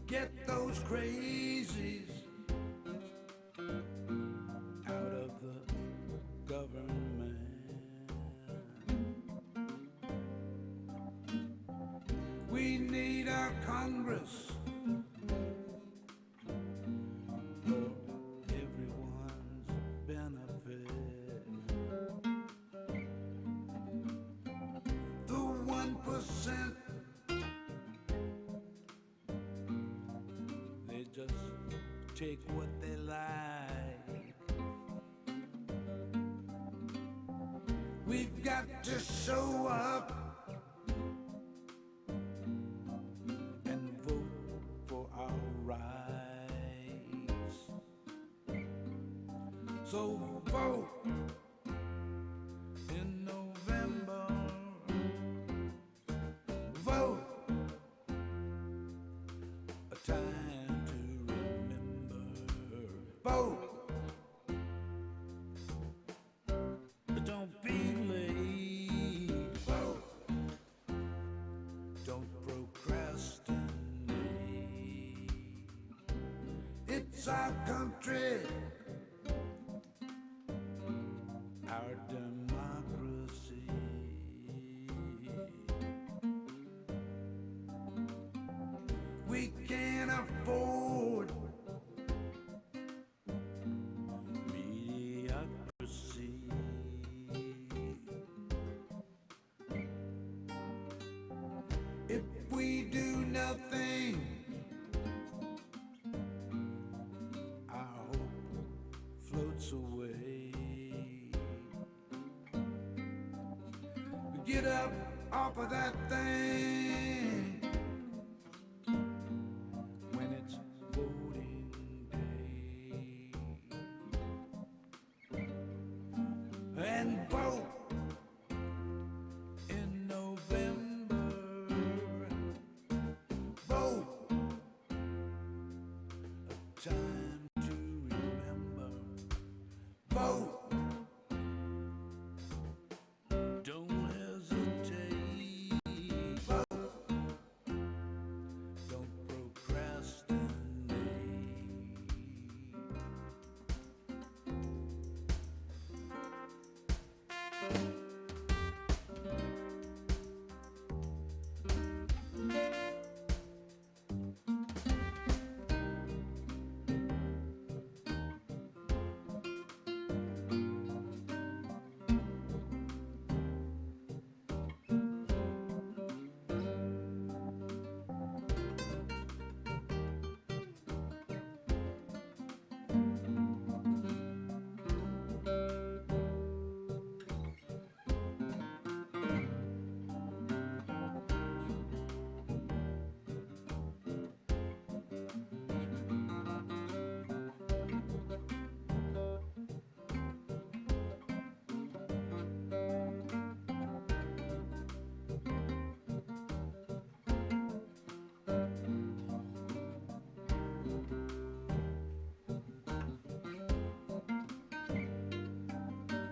Get those crazies out of the government. We need our Congress for everyone's benefit. The 1%, they just take what they like. We've got to show up and vote for our rights. So vote in November. Vote, a time to remember. Vote, don't be late. Vote, don't procrastinate. It's our country, our democracy. We can't afford mediocrity. If we do nothing, our hope floats away. Get up off of that thing when it's voting day and vote in November. Vote, a time to remember. Vote, don't hesitate. Vote, don't procrastinate.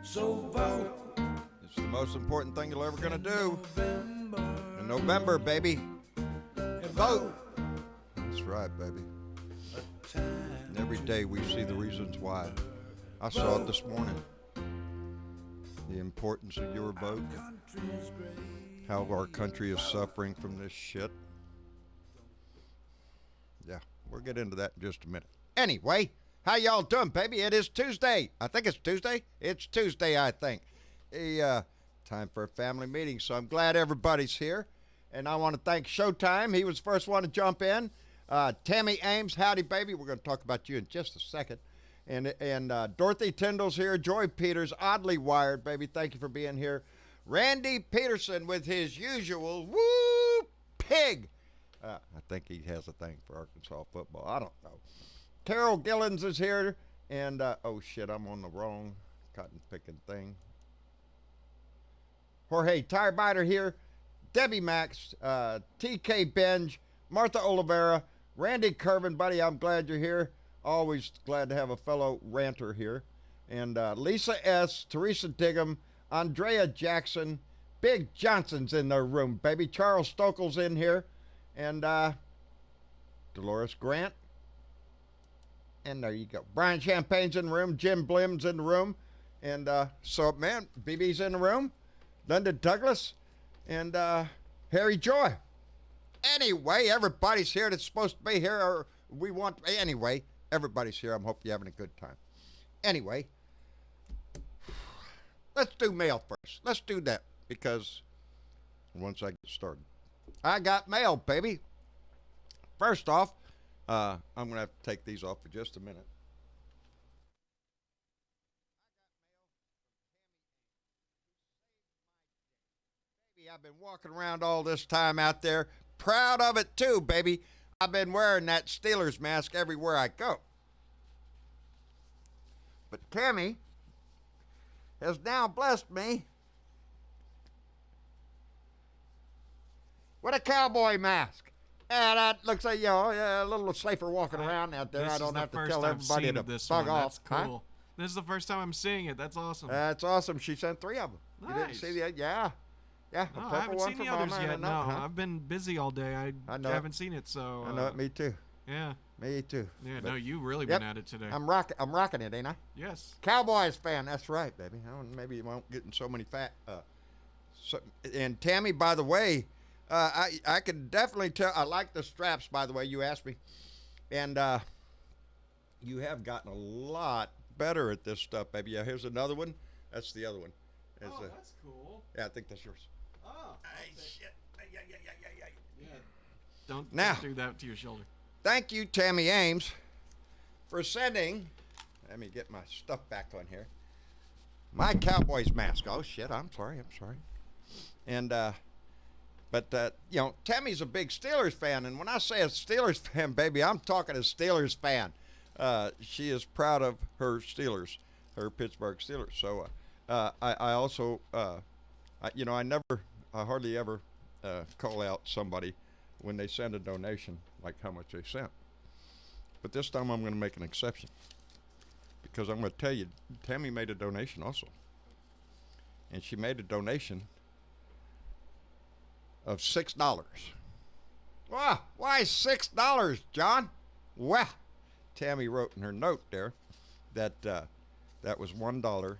So vote. It's the most important thing you're ever going to do. November. In November, baby. And Vote. That's right, baby. Time And every day we see the reasons why. I saw it this morning. The importance of your vote. country's great. How our country is suffering from this shit. Yeah, we'll get into that in just a minute. Anyway, how y'all doing, baby? It is Tuesday. I think it's Tuesday. It's Tuesday, I think. Time for a family meeting, so I'm glad everybody's here. And I want to thank Showtime. He was the first one to jump in. Tammy Ames, howdy, baby. We're going to talk about you in just a second. And Dorothy Tyndall's here. Joy Peters, Oddly Wired, baby. Thank you for being here. Randy Peterson with his usual woo pig. I think he has a thing for Arkansas football. I don't know. Carol Gillens is here. And, oh shit, I'm on the wrong cotton picking thing. Jorge Tirebiter here. Debbie Max, TK Benj, Martha Oliveira, Randy Curvin, buddy, I'm glad you're here. Always glad to have a fellow ranter here. And Lisa S., Teresa Diggum, Andrea Jackson, Big Johnson's in their room, baby. Charles Stokel's in here. And Dolores Grant. And there you go. Brian Champagne's in the room. Jim Blim's in the room. And so, man, BB's in the room. Linda Douglas. And Harry Joy. Anyway, everybody's here that's supposed to be here. Or we want, anyway, everybody's here. I hope you're having a good time. Anyway, let's do mail first. Let's do that because once I get started, I got mail, baby. First off, I'm going to have to take these off for just a minute. Baby, I've been walking around all this time out there. Proud of it too, baby. I've been wearing that Steelers mask everywhere I go. But Tammy has now blessed me with a cowboy mask. And that looks like, a little safer walking around out there. I don't have to tell everybody to bug off. That's cool. Huh? This is the first time I'm seeing it. That's awesome. That's awesome. She sent 3 of them. Nice. You didn't see the, yeah. Yeah, No, a I purple haven't one seen for the others Mama yet. and No, huh? I've been busy all day. I know haven't seen it, so. I know it. Me too. Yeah. Me too. Yeah. But No, you've really Yep. been at it today. I'm rocking it, ain't I? Yes. Cowboys fan. That's right, baby. Maybe you won't get in so many fat. And Tammy, by the way, I can definitely tell. I like the straps, by the way. You asked me, and you have gotten a lot better at this stuff, baby. Yeah, here's another one. That's the other one. Oh, that's cool. Yeah, I think that's yours. Oh. Hey, shit. Yeah. Don't Now. do that to your shoulder. Thank you, Tammy Ames, for sending. Let me get my stuff back on here. My Cowboys mask. Oh shit! I'm sorry. And but Tammy's a big Steelers fan, and when I say a Steelers fan, baby, I'm talking a Steelers fan. She is proud of her Steelers, her Pittsburgh Steelers. So I also, I hardly ever call out somebody when they send a donation, like how much they sent. But this time I'm going to make an exception because I'm going to tell you, Tammy made a donation also. And she made a donation of $6. Wow, why $6, John? Well, Tammy wrote in her note there that that was $1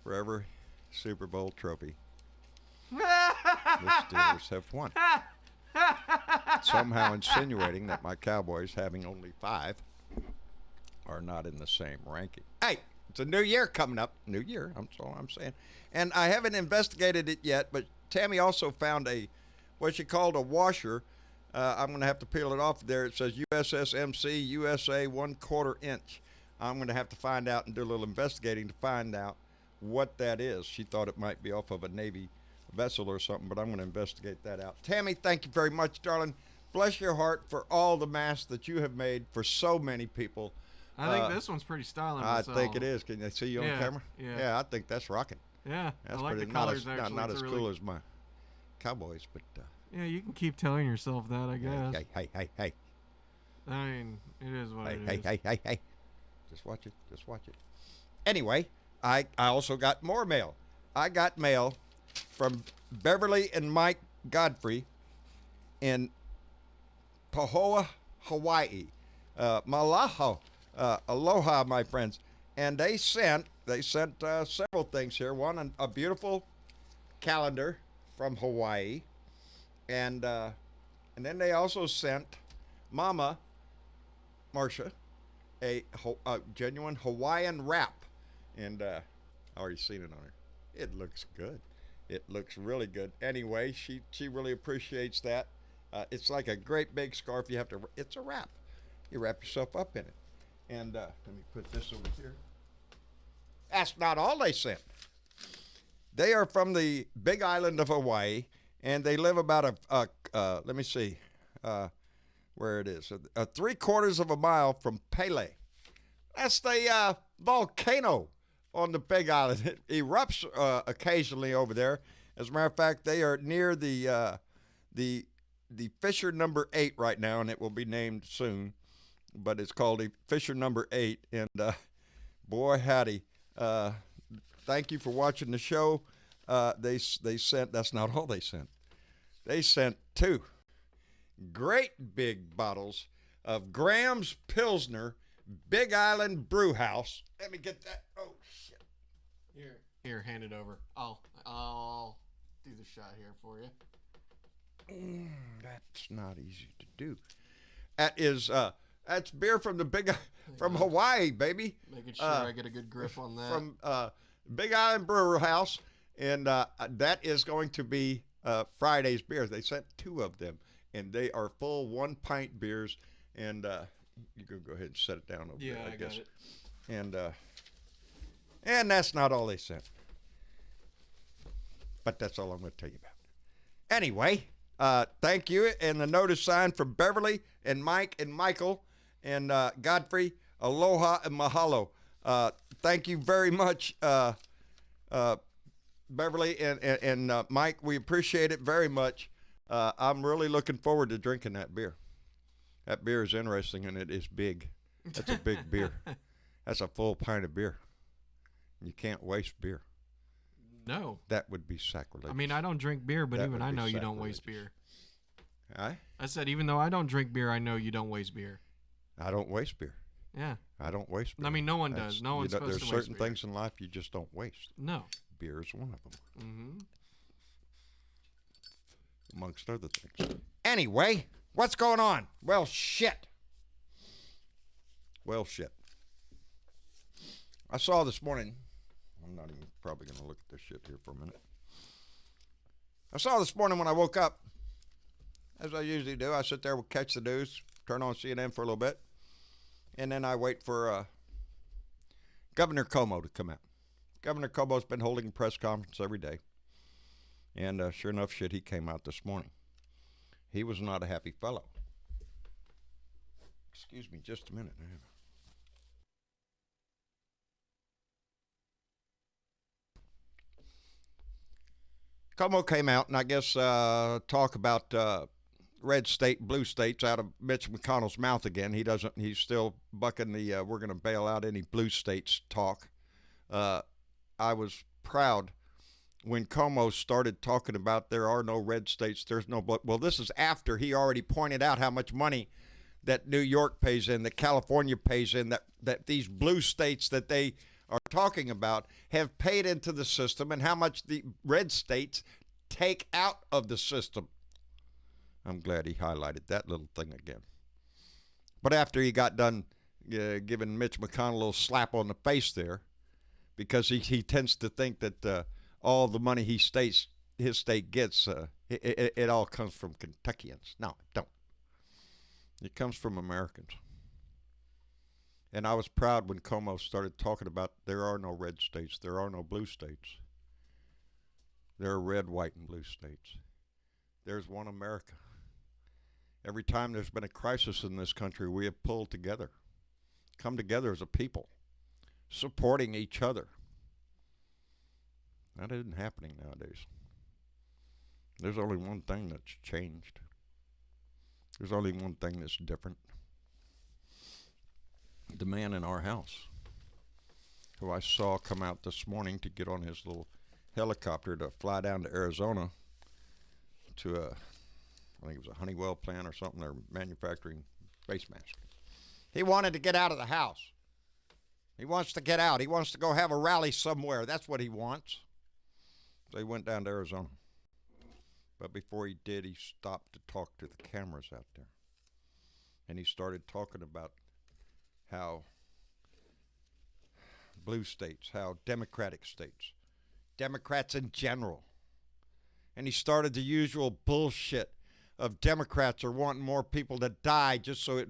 for every Super Bowl trophy the Steelers have won. Somehow insinuating that my Cowboys, having only 5, are not in the same ranking. Hey, it's a new year coming up. New year, that's all I'm saying. And I haven't investigated it yet, but Tammy also found what she called a washer. I'm going to have to peel it off there. It says USSMC USA 1/4 inch. I'm going to have to find out and do a little investigating to find out what that is. She thought it might be off of a Navy vessel or something, but I'm going to investigate that out. Tammy, thank you very much, darling. Bless your heart for all the masks that you have made for so many people. I think this one's pretty stylish. I think it is. Can I see you on camera? Yeah. I think that's rocking. Yeah, That's I like pretty, the colors actually. not It's as a cool really... as my Cowboys, but Yeah, you can keep telling yourself that, I guess. hey. I mean, it is what it is. Hey. Just watch it. Anyway, I also got more mail. I got mail from Beverly and Mike Godfrey in Pahoa, Hawaii. Aloha, my friends. And they sent several things here. One, a beautiful calendar from Hawaii, and then they also sent Mama Marcia a genuine Hawaiian wrap, and I already seen it on her. It looks good. It looks really good. Anyway, she really appreciates that. It's like a great big scarf. It's a wrap. You wrap yourself up in it. And let me put this over here. That's not all they sent. They are from the big island of Hawaii, and they live about let me see where it is. 3/4 of a mile from Pele. That's the volcano on the big island. It erupts occasionally over there. As a matter of fact, they are near the Fissure number 8 right now, and it will be named soon. But it's called the Fissure number 8, and boy howdy. Thank you for watching the show. they sent. That's not all they sent. They sent 2 great big bottles of Graham's Pilsner Big Island Brew House. Let me get that. Oh shit! Here, hand it over. I'll do the shot here for you. That's not easy to do. That's beer from from Hawaii, baby. Making sure I get a good grip on that. From Big Island Brewer House, and that is going to be Friday's beers. They sent 2 of them, and they are full 1-pint beers. And you can go ahead and set it down over there. I guess. Got it. And that's not all they sent, but that's all I'm going to tell you about. Anyway, thank you, and the note is signed from Beverly and Mike and Michael and Godfrey. Aloha and mahalo. Thank you very much, Beverly and Mike. We appreciate it very much. I'm really looking forward to drinking that beer. That beer is interesting, and it is big. That's a big beer. That's a full pint of beer. You can't waste beer. No. That would be sacrilege. I mean, I don't drink beer, but even I know you don't waste beer. I said, even though I don't drink beer, I know you don't waste beer. I don't waste beer. Yeah. I don't waste beer. I mean, no one does. No one's supposed to waste beer. There's certain things in life you just don't waste. No. Beer is one of them. Mm-hmm. Amongst other things. Anyway, what's going on? Well, shit. I saw this morning. I'm not even probably going to look at this shit here for a minute. I saw this morning when I woke up, as I usually do, I sit there, will catch the news, turn on CNN for a little bit, and then I wait for Governor Cuomo to come out. Governor Cuomo's been holding a press conference every day, and sure enough, he came out this morning. He was not a happy fellow. Excuse me just a minute. Cuomo came out and I guess talk about red state, blue states out of Mitch McConnell's mouth again. He's still bucking the we're going to bail out any blue states talk. I was proud when Cuomo started talking about there are no red states, there's no blue. Well, this is after he already pointed out how much money that New York pays in, that California pays in, that these blue states that they are talking about have paid into the system and how much the red states take out of the system. I'm glad he highlighted that little thing again. But after he got done giving Mitch McConnell a little slap on the face there, because he tends to think that all the money his state gets, it all comes from Kentuckians. No, it don't. It comes from Americans. And I was proud when Cuomo started talking about there are no red states, there are no blue states. There are red, white, and blue states. There's one America. Every time there's been a crisis in this country, we have pulled together, come together as a people, supporting each other. That isn't happening nowadays. There's only one thing that's changed. There's only one thing that's different. The man in our house, who I saw come out this morning to get on his little helicopter to fly down to Arizona to I think it was a Honeywell plant or something. They're manufacturing face masks. He wanted to get out of the house. He wants to get out. He wants to go have a rally somewhere. That's what he wants. So he went down to Arizona. But before he did, he stopped to talk to the cameras out there. And he started talking about how blue states, how Democratic states, Democrats in general. And he started the usual bullshit of Democrats are wanting more people to die just so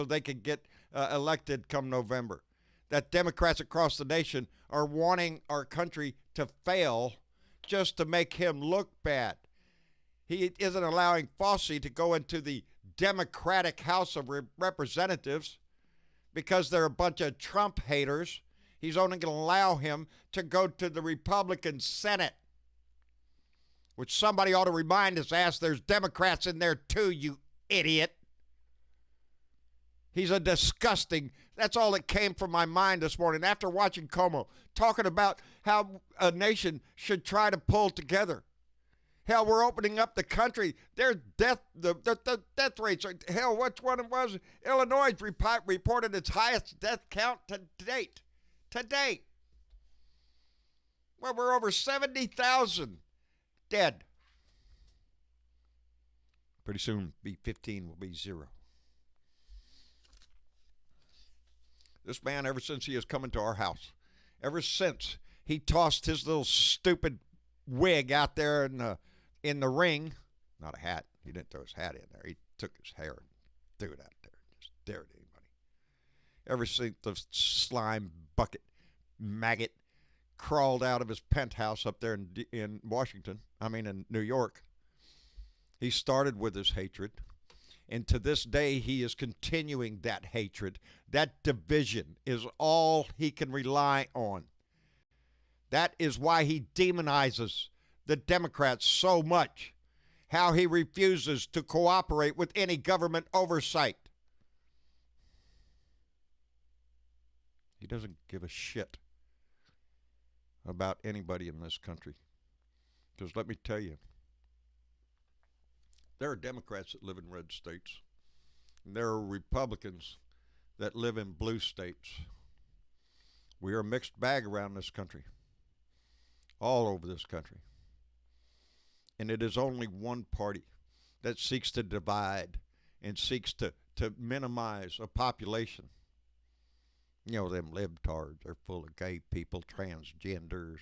they can get elected come November. That Democrats across the nation are wanting our country to fail just to make him look bad. He isn't allowing Fauci to go into the Democratic House of Representatives because they're a bunch of Trump haters. He's only going to allow him to go to the Republican Senate, which somebody ought to remind his ass there's Democrats in there too, you idiot. He's a disgusting. That's all that came from my mind this morning after watching Como talking about how a nation should try to pull together. Hell, we're opening up the country. There's the death rates. Hell, which one it was? Illinois reported its highest death count to date. To date. Well, we're over 70,000 dead. Pretty soon, B15 will be zero. This man, ever since he has come into our house, ever since he tossed his little stupid wig out there in the ring, not a hat, he didn't throw his hat in there, he took his hair and threw it out there, just dared anybody. Ever since the slime bucket maggot crawled out of his penthouse up there in New York, he started with his hatred. And to this day, he is continuing that hatred. That division is all he can rely on. That is why he demonizes the Democrats so much. How he refuses to cooperate with any government oversight. He doesn't give a shit about anybody in this country. Because let me tell you, there are Democrats that live in red states. And there are Republicans that live in blue states. We are a mixed bag around this country. All over this country. And it is only one party that seeks to divide and seeks to minimize a population. You know, them libtards are full of gay people, transgenders,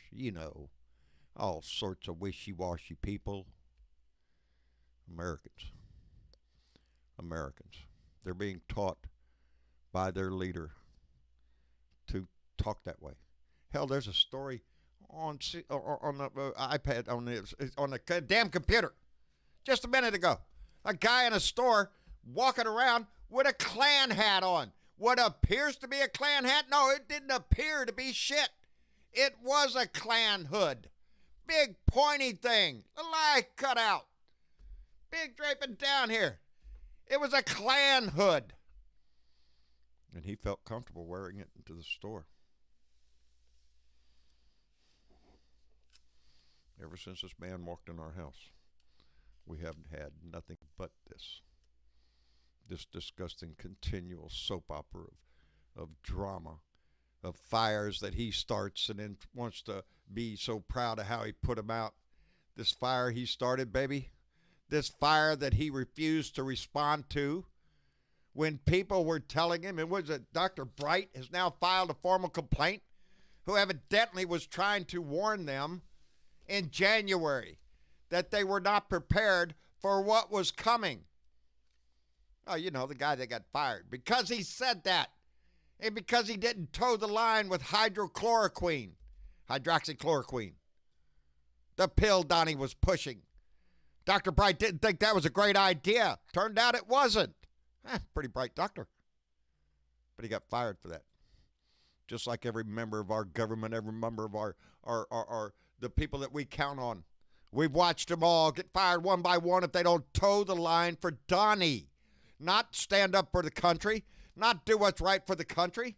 all sorts of wishy-washy people. Americans. They're being taught by their leader to talk that way. Hell, there's a story on the iPad, on the damn computer just a minute ago. A guy in a store walking around with a Klan hat on. What appears to be a Klan hat? No, it didn't appear to be shit. It was a Klan hood. Big pointy thing. The lie cut out. Big draping down here. It was a Klan hood. And he felt comfortable wearing it into the store. Ever since this man walked in our house, we haven't had nothing but this disgusting continual soap opera of drama, of fires that he starts and then wants to be so proud of how he put them out. This fire he started, baby, this fire that he refused to respond to when people were telling him, and was it Dr. Bright has now filed a formal complaint, who evidently was trying to warn them in January that they were not prepared for what was coming. Oh, the guy that got fired because he said that, and because he didn't toe the line with hydroxychloroquine, the pill Donnie was pushing. Dr. Bright didn't think that was a great idea. Turned out it wasn't. Pretty bright doctor. But he got fired for that. Just like every member of our government, every member of our the people that we count on. We've watched them all get fired one by one if they don't toe the line for Donnie. Not stand up for the country, not do what's right for the country,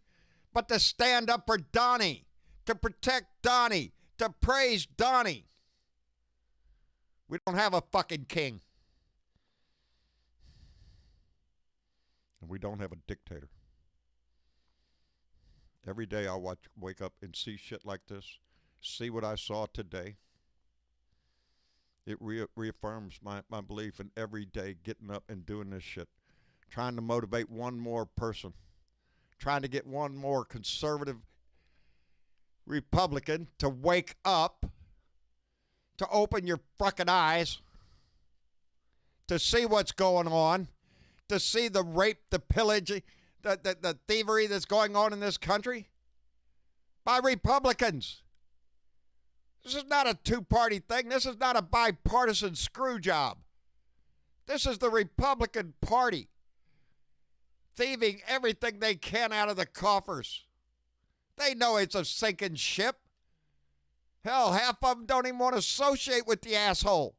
but to stand up for Donnie, to protect Donnie, to praise Donnie. We don't have a fucking king. And we don't have a dictator. Every day I wake up and see shit like this, see what I saw today. It reaffirms my belief in every day getting up and doing this shit. Trying to motivate one more person. Trying to get one more conservative Republican to wake up, to open your fucking eyes, to see what's going on, to see the rape, the pillage, the thievery that's going on in this country by Republicans. This is not a two-party thing. This is not a bipartisan screw job. This is the Republican Party thieving everything they can out of the coffers. They know it's a sinking ship. Hell, half of them don't even want to associate with the asshole.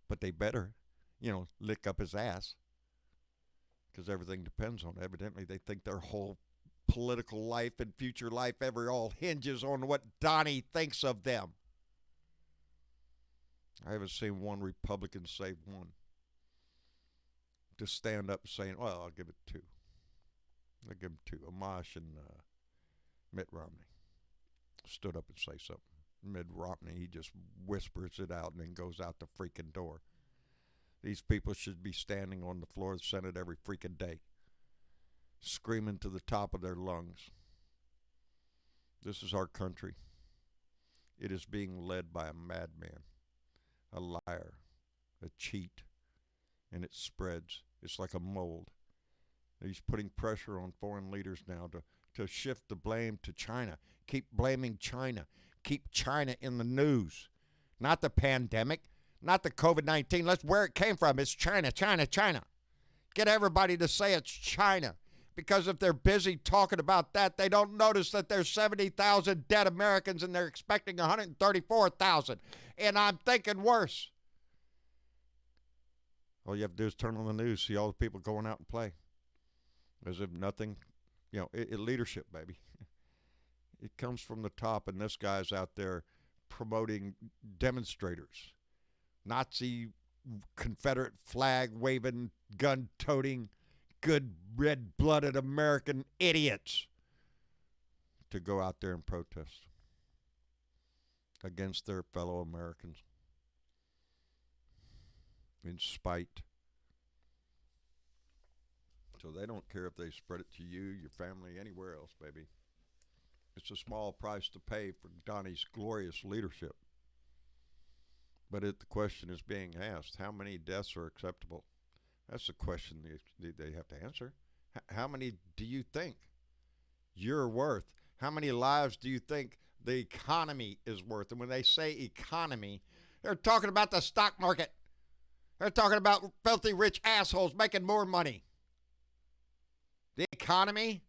But they better, lick up his ass. because everything depends on it. Evidently, they think their whole political life and future life ever all hinges on what Donnie thinks of them. I haven't seen one Republican save one to stand up saying, well, I'll give it two. I'll give him two. Amash and Mitt Romney stood up and say something. Mitt Romney, he just whispers it out and then goes out the freaking door. These people should be standing on the floor of the Senate every freaking day, screaming to the top of their lungs. This is our country. It is being led by a madman, a liar, a cheat, and it spreads. It's like a mold. He's putting pressure on foreign leaders now to shift the blame to China. Keep blaming China. Keep China in the news. Not the pandemic, not the COVID-19. That's where it came from. It's China, China, China. Get everybody to say it's China. Because if they're busy talking about that, they don't notice that there's 70,000 dead Americans and they're expecting 134,000. And I'm thinking worse. All you have to do is turn on the news, see all the people going out and play. As if nothing, leadership, baby. It comes from the top, and this guy's out there promoting demonstrators. Nazi, Confederate flag waving, gun toting, good red-blooded American idiots to go out there and protest against their fellow Americans in spite. So they don't care if they spread it to you, your family, anywhere else, baby. It's a small price to pay for Donnie's glorious leadership. But the question is being asked, how many deaths are acceptable? That's the question they have to answer. How many do you think you're worth? How many lives do you think the economy is worth? And when they say economy, they're talking about the stock market. They're talking about filthy rich assholes making more money. The economy?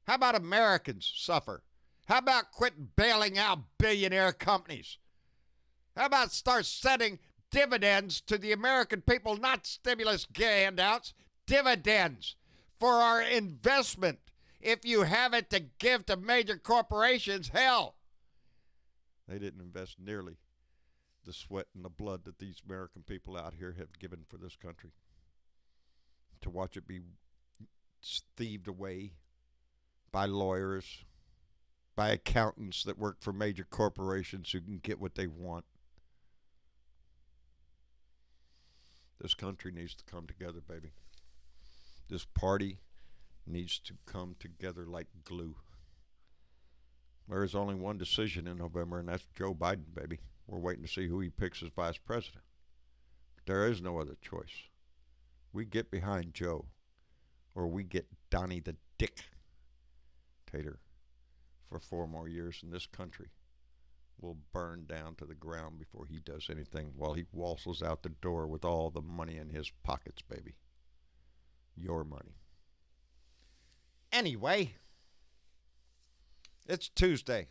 How about Americans suffer? How about quit bailing out billionaire companies? How about start sending dividends to the American people, not stimulus handouts, dividends for our investment. If you have it to give to major corporations, hell, they didn't invest nearly the sweat and the blood that these American people out here have given for this country. To watch it be thieved away by lawyers, by accountants that work for major corporations who can get what they want. This country needs to come together, baby. This party needs to come together like glue. There is only one decision in November, and that's Joe Biden, baby. We're waiting to see who he picks as vice president. But there is no other choice. We get behind Joe, or we get Donnie the dictator for 4 more years, and this country will burn down to the ground before he does anything while he waltzes out the door with all the money in his pockets, baby. Your money. Anyway, it's Tuesday.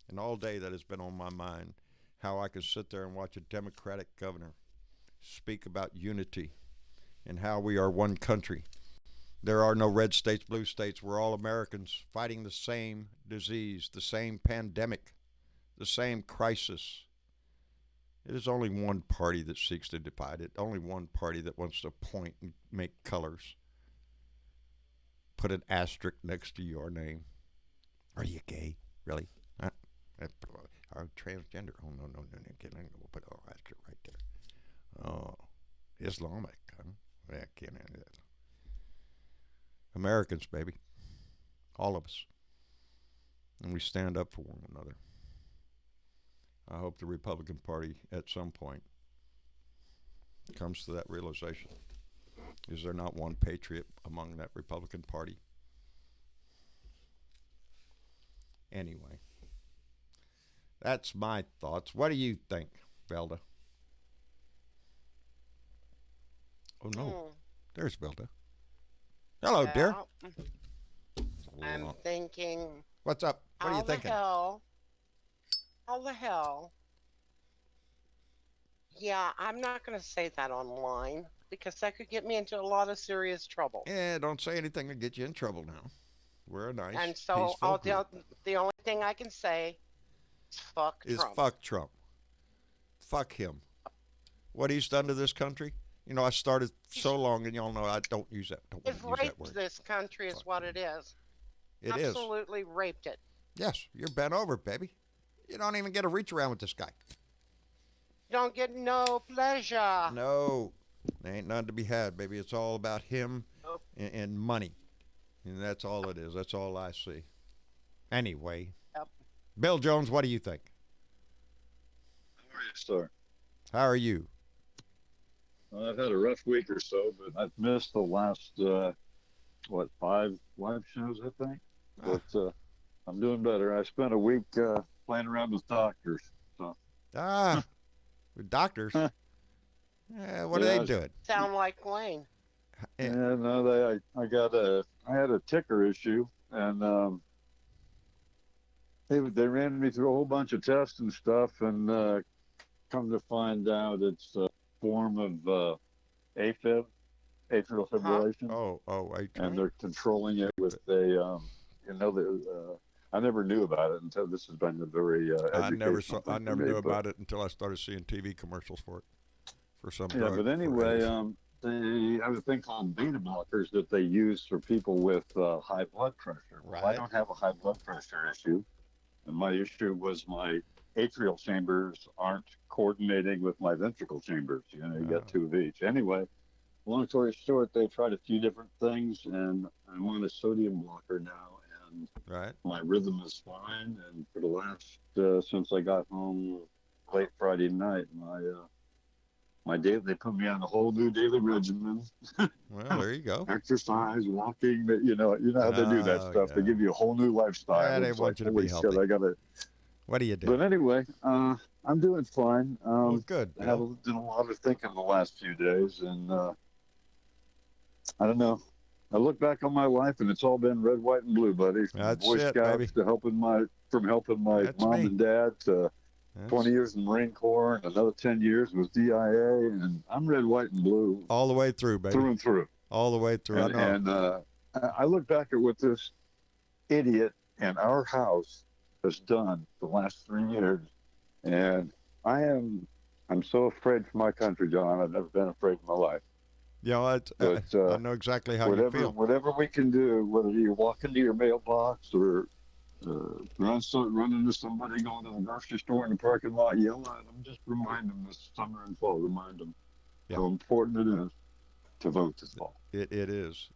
And all day that has been on my mind, how I can sit there and watch a Democratic governor speak about unity and how we are one country. There are no red states, blue states. We're all Americans fighting the same disease, the same pandemic, the same crisis. It is only one party that seeks to divide it, only one party that wants to point and make colors. Put an asterisk next to your name. Are you gay? Really? Are transgender? Oh, no. We'll put an asterisk right there. Oh, Islamic. Huh? Yeah, can't handle that. Americans, baby. All of us. And we stand up for one another. I hope the Republican Party at some point comes to that realization. Is there not one patriot among that Republican Party? Anyway, that's my thoughts. What do you think, Velda? Oh, no. There's Velda. Hello, dear. I'm thinking. What's up? What are you thinking? How the hell? Yeah, I'm not going to say that online. because that could get me into a lot of serious trouble. Yeah, don't say anything to get you in trouble now. We're a nice, And so peaceful group. the only thing I can say is fuck Is Trump. fuck Trump. Fuck him. What he's done to this country. You know, I started so long, and y'all know I don't use that. Don't He's use that raped word. this country is Fuck what him. it is. It is. Absolutely raped it. Yes, you're bent over, baby. You don't even get a reach around with this guy. You don't get no pleasure. No, there ain't none to be had, baby. It's all about him Nope. and money. And that's all it is. That's all I see. Anyway. Yep. Bill Jones, what do you think? How are you, sir? How are you? Well, I've had a rough week or so, but I've missed the last, 5 live shows, I think. But I'm doing better. I spent a week playing around with doctors. So. With doctors. What are Yeah, they doing? Sound like Wayne. Yeah. Yeah, no, I had a ticker issue, and they ran me through a whole bunch of tests and stuff, and come to find out it's a form of AFib, atrial fibrillation, and they're controlling it with I never knew about it until this has been a very I never educational I thing for never me, knew but- about it until I started seeing TV commercials for it. For some Yeah, drug. but for anyway, AIDS. they have a thing called beta blockers that they use for people with high blood pressure. Well, I Right. don't have a high blood pressure issue, and my issue was my atrial chambers aren't coordinating with my ventricle chambers. You know, you Oh. got two of each. Anyway, long story short, they tried a few different things, and I'm on a sodium blocker now, and Right. my rhythm is fine. And for the last since I got home late Friday night, they put me on a whole new daily regimen. Well, there you go. Exercise, walking, you know how they do that Oh, stuff. They yeah. give you a whole new lifestyle. Yeah, they It's want you to holy be shit, healthy. I gotta. What do you do? But anyway, I'm doing fine. Well, good, I have Bill. done a lot of thinking the last few days, and I don't know. I look back on my life, and it's all been red, white, and blue, buddy. From That's Boy it, Scouts baby. to helping my That's mom me. and dad to That's 20 years in the Marine Corps, and another 10 years was DIA, and I'm red, white, and blue all the way through, baby. through and through. All the way through. And, I know. I look back at what this idiot in our house has done the last 3 years, and I'm so afraid for my country, John. I've never been afraid in my life. You know, But I know exactly how you feel. whatever we can do, whether you walk into your mailbox or run into somebody going to the grocery store in the parking lot, yell at them, just remind them this summer and fall. Remind them how important it is to vote this fall. It is.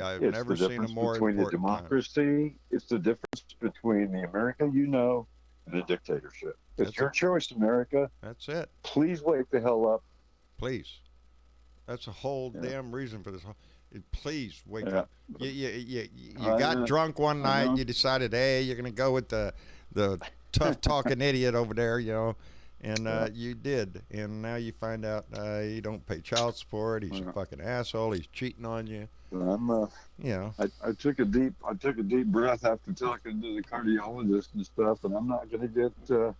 I've It's never the seen a difference more between the important time. democracy. It's the difference between the America you know and a dictatorship. It's That's your choice, America. That's it. Please wake the hell up. Please. That's a whole Yeah. damn reason for this. Please wake Yeah. up. You I got know. drunk one I night. know. You decided, hey, you're gonna go with the tough talking idiot over there, you know, and Yeah. you did. And now you find out you don't pay child support. He's a Yeah. fucking asshole. He's cheating on you. I'm You know. I took a deep breath after talking to the cardiologist and stuff, and I'm not going to get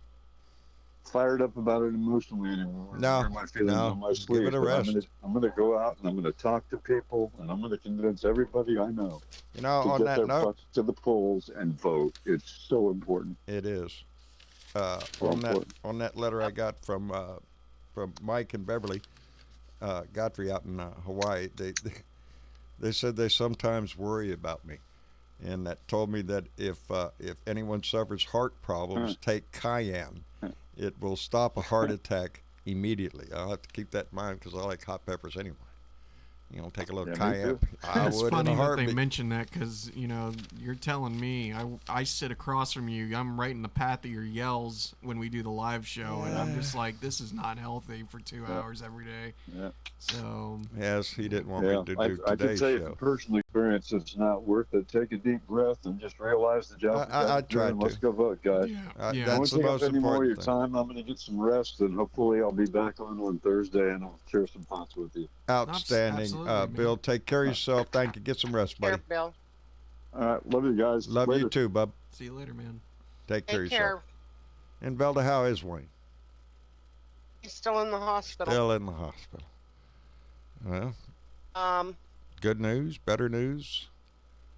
fired up about it emotionally anymore. No, Wear my feelings no, on my give sleeve. it a But rest. I'm gonna go out and I'm gonna talk to people, and I'm gonna convince everybody I know You know, to on get that their note, butts to the polls and vote. It's so important. it is. So On important. that letter I got from Mike and Beverly Godfrey out in Hawaii, they said they sometimes worry about me, and that told me that if anyone suffers heart problems, take cayenne. It will stop a heart attack immediately. I'll have to keep that in mind because I like hot peppers anyway. You know, take a little Yeah, me cayenne. too. I It's would in funny a that they heartbeat. mention that because, you know, you're telling me I sit across from you. I'm right in the path of your yells when we do the live show, and I'm just like, this is not healthy for 2 hours every day. Yeah. So Yes, he didn't want Yeah, me to do I can today's tell you show. from personal experience, it's not worth it. Take a deep breath and just realize the job. I tried and let's to. go vote, guys. yeah, That's yeah. I won't the take most up any more of your important thing. time. I'm going to get some rest, and hopefully I'll be back on Thursday, and I'll share some thoughts with you. Outstanding. Absolutely, man. Bill, take care of yourself. Thank you. Get some rest, Here, buddy. Bill. All right, love you guys. Love Later. you too, bub. See you later, man. Take care of Take yourself. care. And Velda, how is Wayne? He's still in the hospital. Still in the hospital. Well, Um, good news, better news.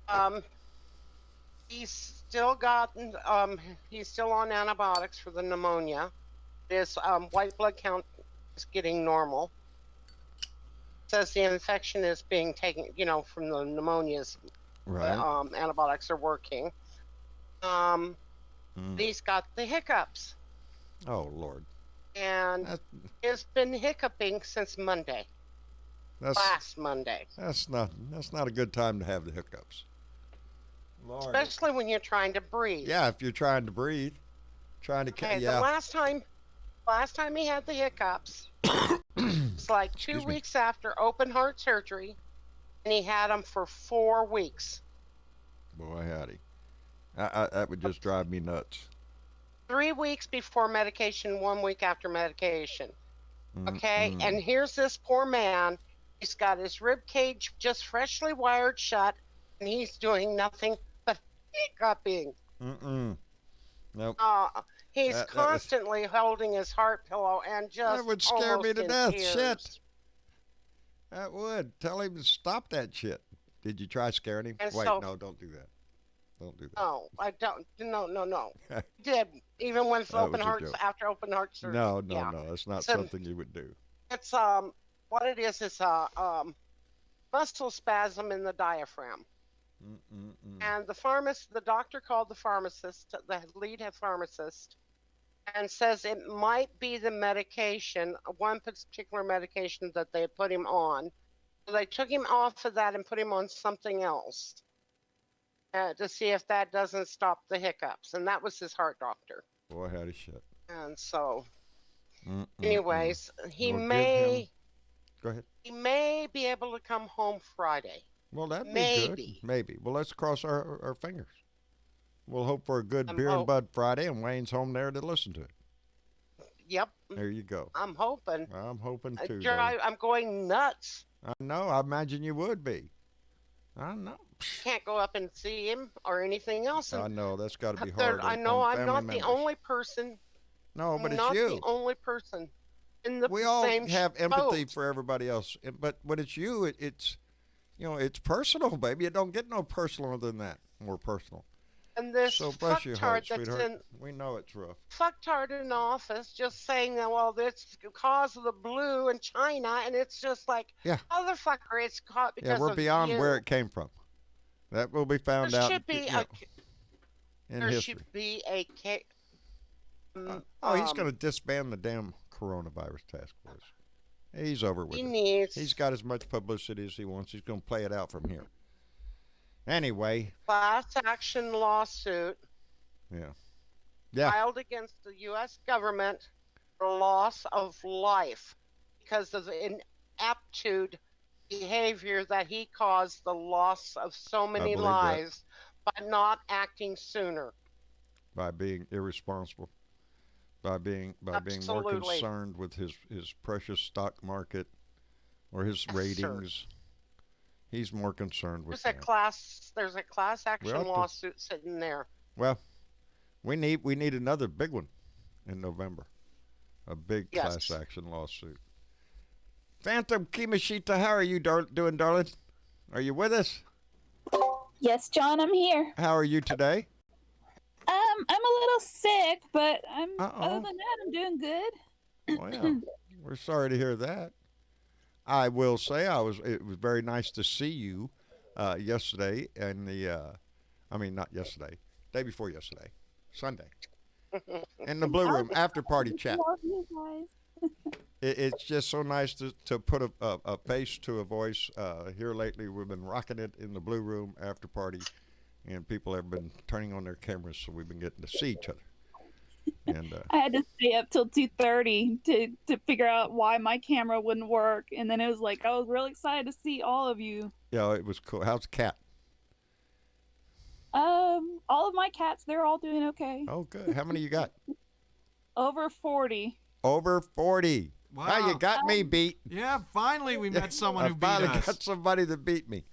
um, he's still gotten, he's still on antibiotics for the pneumonia. His white blood count is getting normal. Says the infection is being taken, from the pneumonias. Right. Antibiotics are working. Mm. He's got the hiccups, Oh Lord. and That, he's been hiccuping since Monday, that's last Monday. that's not a good time to have the hiccups. Lord. Especially when you're trying to breathe. Yeah, if you're trying to breathe, Okay, yeah. the last time he had the hiccups, it's like 2 Excuse me. weeks after open heart surgery, and he had them for 4 weeks. Boy, howdy. That would just drive me nuts. 3 weeks before medication, 1 week after medication. Okay, Mm-mm. and here's this poor man. He's got his rib cage just freshly wired shut, and he's doing nothing but hiccuping. Mm-mm. Nope. He's That was- constantly holding his heart pillow and just That would scare me almost to in death. tears. Shit. That would. Tell him to stop that shit. Did you try scaring him? And Wait, so- no, don't do that. Don't do that. No, I don't. No. Did even with That open was a heart joke. after open heart surgery? No, yeah. that's not So- something you would do. It's what it is muscle spasm in the diaphragm. Mm-mm-mm. And the doctor called the pharmacist, the lead head pharmacist, and says it might be the medication, one particular medication that they put him on. So they took him off of that and put him on something else to see if that doesn't stop the hiccups. And that was his heart doctor. Boy, howdy shit. And so, Mm-mm-mm. anyways, he Well, give may him- Go ahead. he may be able to come home Friday. Well, that'd be Maybe. good. Maybe. Well, let's cross our fingers. We'll hope for a good I'm beer and hope- bud Friday, and Wayne's home there to listen to it. Yep, There you go. I'm hoping. I'm hoping too. buddy. I'm going nuts. I know. I imagine you would be. I know. Can't go up and see him or anything else. I And know that's got to be there- hard. I on- know on I'm family not members. the only person. No, but it's not you. the only person in the We all same have empathy boat. for everybody else, but when it's you, it's it's personal, baby. It don't get no personaler than that. More personal. And this So bless your fucktard heart, that's sweetheart. We know it's rough. fucktard in office just saying that, well, it's because of the blue in China, and it's just like, Yeah. motherfucker, it's caught because Yeah, we're of beyond you. where it came from. That will be found There out should be in there history. should be a He's going to disband the damn coronavirus task force. He's over with He it. needs He's got as much publicity as he wants. He's going to play it out from here. Anyway, class action lawsuit yeah, filed against the U.S. government for loss of life because of inaptitude behavior that he caused the loss of so many believe that. lives by not acting sooner. by being irresponsible, by being more Absolutely. concerned with his precious stock market or his Yes, sir. ratings. He's more concerned with that. There's a class action ought to- lawsuit sitting there. Well, we need another big one in November. A big Yes. class action lawsuit. Phantom Kimishita, how are you doing, darling? Are you with us? Yes, John, I'm here. How are you today? I'm a little sick, but Uh-oh. other than that, I'm doing good. Well, we're sorry to hear that. I will say it was very nice to see you yesterday and not yesterday, day before yesterday, Sunday, in the Blue Room after party chat. Love you guys. It's just so nice to put a face to a voice. Here lately, we've been rocking it in the Blue Room after party, and people have been turning on their cameras, so we've been getting to see each other. And I had to stay up till 2:30 to figure out why my camera wouldn't work, and then it was like I was really excited to see all of you. yeah, it was cool. How's the cat? All of my cats, they're all doing okay. Oh, good. How many you got? Over 40. Over 40. Wow. Now you got me beat. Yeah, finally we met someone I who beat finally us. got somebody that beat me.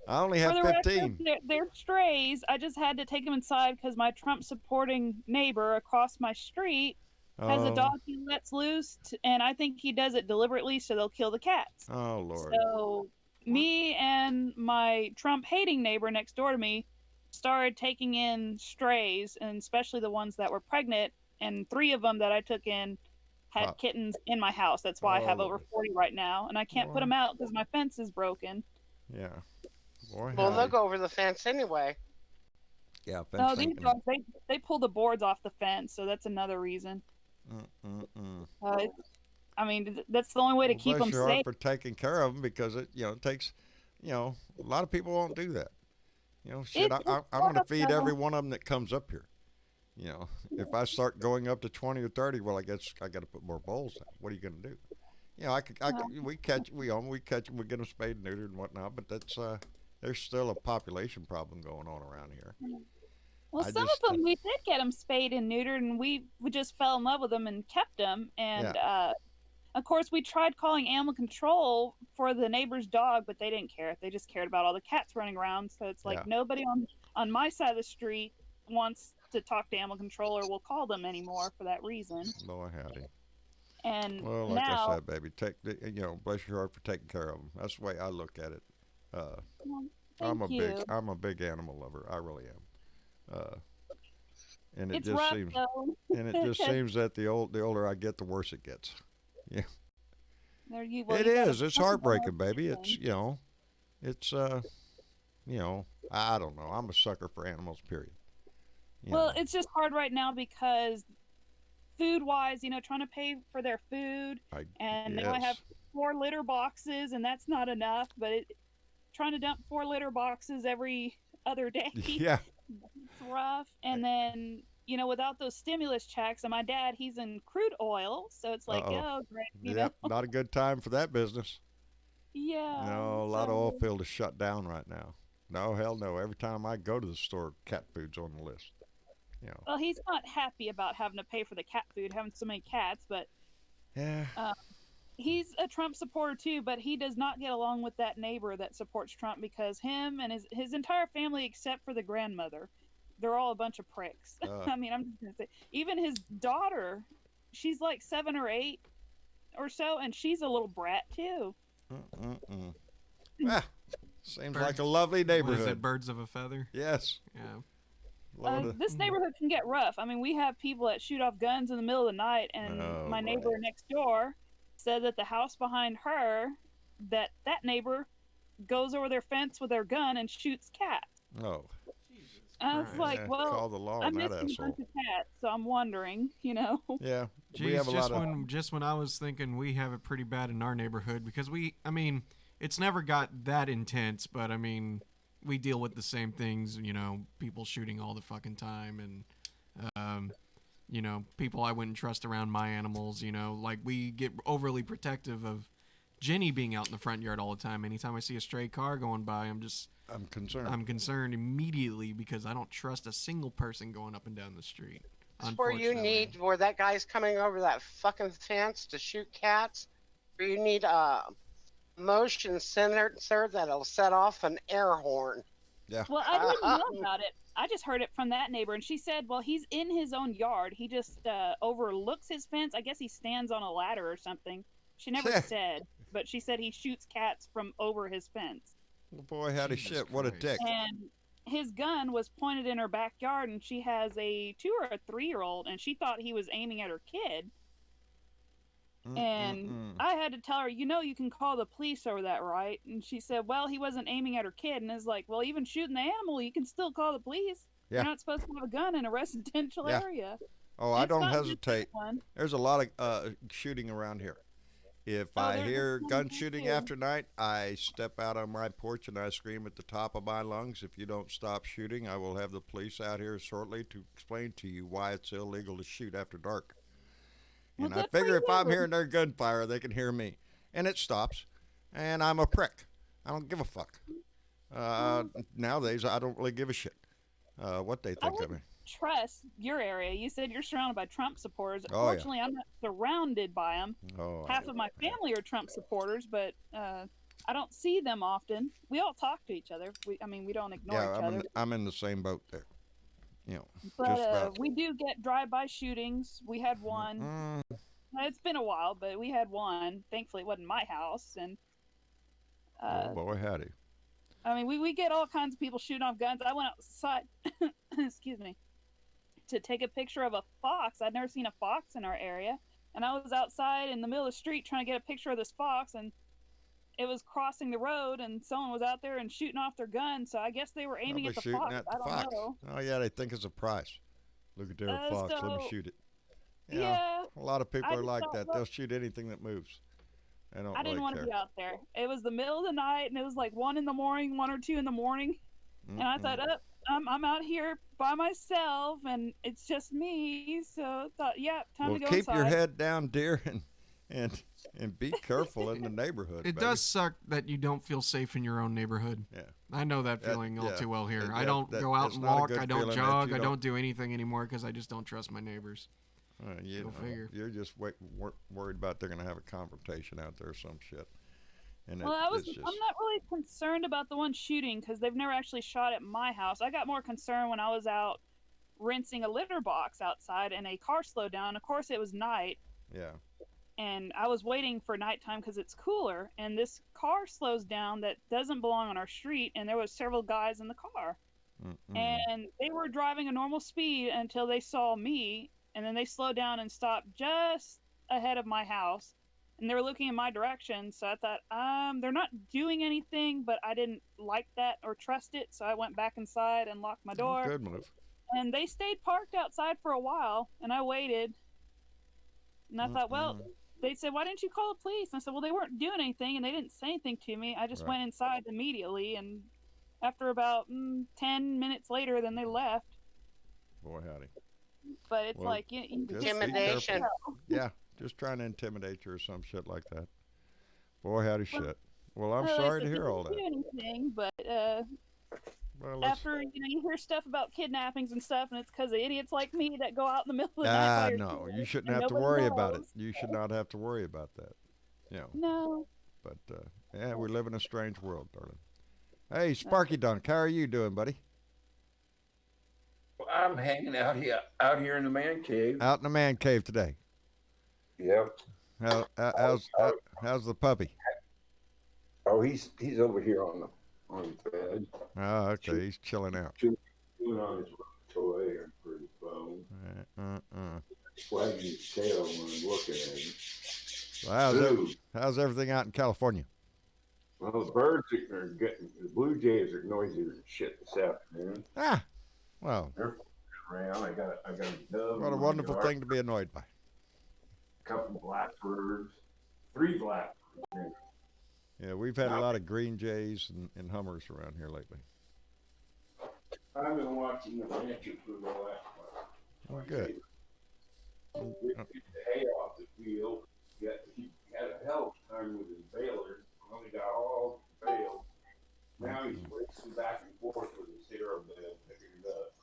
I only For have the record, 15. they're strays. I just had to take them inside because my Trump-supporting neighbor across my street has a Oh. dog he lets loose, and I think he does it deliberately so they'll kill the cats. Oh Lord. So me and my Trump hating neighbor next door to me started taking in strays, and especially the ones that were pregnant, and 3 of them that I took in had Wow. kittens in my house. That's why I Oh, have over Lord. 40 right now, and I can't put Boy. them out because my fence is broken. Yeah. Boy, Well, they'll howdy. go over the fence anyway. Yeah, No, fence these ain't dogs they pull the boards off the fence, so that's another reason. Mm-mm-mm. I mean, that's the only way to Well, keep bless them your heart safe. for taking care of them because it takes, a lot of people won't do that. Shit, It's I'm going to rough, feed though. every one of them that comes up here. If I start going up to 20 or 30, well, I guess I got to put more bowls out. What are you going to do? We catch them, we get them spayed and neutered and whatnot, but there's still a population problem going on around here. Well, I some just, of them we did get them spayed and neutered, and we just fell in love with them and kept them. And of course, we tried calling animal control for the neighbor's dog, but they didn't care. They just cared about all the cats running around. So it's like yeah, nobody on my side of the street wants to talk to animal control or will call them anymore for that reason. Lord howdy. And Well, like I now, said, baby, bless your heart for taking care of them. That's the way I look at it. Uh, thank you. I'm a big animal lover. I really am. And it It's just rough seems, though. and it just seems that the older I get, the worse it gets. Yeah, There you, it you gotta is. It's focus on heartbreaking, baby. everything. It's I don't know. I'm a sucker for animals. Period. You Well, know. it's just hard right now because food wise, trying to pay for their food, and now I have Yes. 4 litter boxes, and that's not enough. But trying to dump 4 litter boxes every other day, Yeah. it's rough. And then without those stimulus checks, and my dad, he's in crude oil, so it's like, Uh-oh. oh great, Yep. Not a good time for that business. yeah. No, a lot of oil So field is shut down right now. No, hell no. Every time I go to the store, cat food's on the list. You know. well, he's not happy about having to pay for the cat food, having so many cats, but Yeah. he's a Trump supporter too, but he does not get along with that neighbor that supports Trump because him and his entire family, except for the grandmother, they're all a bunch of pricks. I mean, I'm just gonna say, even his daughter, she's like 7 or 8 or so, and she's a little brat too. Mm-mm-mm. Ah, seems like Birds- a lovely What is neighborhood. it, birds of a feather? Yes. Yeah. Load of- This neighborhood can get rough. I mean, we have people that shoot off guns in the middle of the night, and Oh, my right. neighbor next door said that the house behind her, that neighbor goes over their fence with their gun and shoots cats. Oh. I was Christ. like, Yeah, well, call the law I'm on that missing a asshole. bunch of cats, so I'm wondering, Yeah. Jeez, we have a lot of. just when I was thinking we have it pretty bad in our neighborhood because I mean, it's never got that intense, but I mean, we deal with the same things, people shooting all the fucking time and, people I wouldn't trust around my animals, like we get overly protective of Jenny being out in the front yard all the time. Anytime I see a stray car going by, I'm concerned. I'm concerned immediately because I don't trust a single person going up and down the street. That's where you Unfortunately. need, where that guy's coming over that fucking fence to shoot cats, where you need a motion sensor that'll set off an air horn. Well, I didn't know about it. I just heard it from that neighbor, and she said, well, he's in his own yard. He just overlooks his fence. I guess he stands on a ladder or something. She never said, but she said he shoots cats from over his fence. Boy, howdy Jesus shit. What a Christ. dick. And his gun was pointed in her backyard, and she has a 2 or a 3-year-old, and she thought he was aiming at her kid. And Mm-mm-mm. I had to tell her, you can call the police over that, right? And she said, well, he wasn't aiming at her kid. And it's like, well, even shooting the animal, you can still call the police. Yeah. You're not supposed to have a gun in a residential Yeah. area. Oh, I It's don't not just hesitate. that one. There's a lot of shooting around here. If I there's hear one gun here, shooting too. after night, I step out on my porch and I scream at the top of my lungs, if you don't stop shooting, I will have the police out here shortly to explain to you why it's illegal to shoot after dark. Well, And I good for figure if I'm you. hearing their gunfire, they can hear me. And it stops. And I'm a prick. I don't give a fuck. Nowadays, I don't really give a shit what they think of me. Trust your area. You said you're surrounded by Trump supporters. Oh, yeah. Fortunately, I'm not surrounded by them. Oh, Half of my family are Trump supporters, but I don't see them often. We all talk to each other. We don't ignore yeah, each other. I'm in the same boat there. You know, But just about. we do get drive-by shootings. We had one. It's been a while, but we had one. Thankfully, it wasn't my house. And Oh boy, howdy. I mean, we get all kinds of people shooting off guns. I went outside, excuse me, to take a picture of a fox. I'd never seen a fox in our area. And I was outside in the middle of the street trying to get a picture of this fox, and it was crossing the road, and someone was out there and shooting off their gun. So I guess they were aiming Probably at the shooting fox. at I the don't fox. know. Oh yeah, they think it's a prize. Look at their fox. Let me So, shoot it. yeah, A lot of people I are just like thought, that. well, They'll shoot anything that moves. They don't I didn't really want to care. be out there. It was the middle of the night, and it was like 1 in the morning, 1 or 2 in the morning, and I thought, I'm out here by myself, and it's just me. So I thought, yeah, time Well, to go keep inside. your head down, dear, and be careful in the neighborhood. It baby. does suck that you don't feel safe in your own neighborhood. Yeah. I know that That- feeling all yeah. too well here. That- I don't that- go out that's and not a walk. good I don't feeling that jog. you I don't- don't do anything anymore because I just don't trust my neighbors. You Go know, figure. you're just worried about they're going to have a confrontation out there or some shit. And Well, I'm not really concerned about the one shooting because they've never actually shot at my house. I got more concerned when I was out rinsing a litter box outside and a car slowed down. Of course, it was night, Yeah. and I was waiting for nighttime because it's cooler. And this car slows down that doesn't belong on our street, and there was several guys in the car, and they were driving a normal speed until they saw me, and then they slowed down and stopped just ahead of my house. And they were looking in my direction, so I thought, they're not doing anything, but I didn't like that or trust it, so I went back inside and locked my door. Good move. And they stayed parked outside for a while, and I waited. And I thought, well, they said, why didn't you call the police? And I said, well, they weren't doing anything, and they didn't say anything to me. I just Right. went inside immediately, and after about 10 minutes later, then they left. Boy, howdy. But it's Well, like, you just be Intimidation. careful. Yeah, just trying to intimidate you or some shit like that. Boy, howdy shit. Well, I'm well, they sorry said to they hear all didn't that. do anything, but Well, let's, after you hear stuff about kidnappings and stuff, and it's because of idiots like me that go out in the middle of the night. By no, yourself, you shouldn't and have to nobody worry about it. knows. You should not have to worry about that. You know, No. but yeah, we live in a strange world, darling. Hey, Sparky Dunk, how are you doing, buddy? I'm hanging out here in the man cave. Out in the man cave today. Yep. How's the puppy? Oh, he's over here on the bed, Oh, okay, he's chilling out. chewing on his toy or for his phone, wagging his tail when I'm looking at him. Well, Ooh. how's everything out in California? Well, the birds are getting, the blue jays are noisier than shit this afternoon. Well, They're around. I got a dove. what a in my wonderful yard, thing to be annoyed by. A couple blackbirds, 3 blackbirds. Yeah, we've had a lot of green jays and hummers around here lately. I've been watching the branches for the last Oh, good. We get the hay off the field. He had a hell of a time with his baler. Only got all baled. Now he's racing back and forth with his harrow bed, picking it up.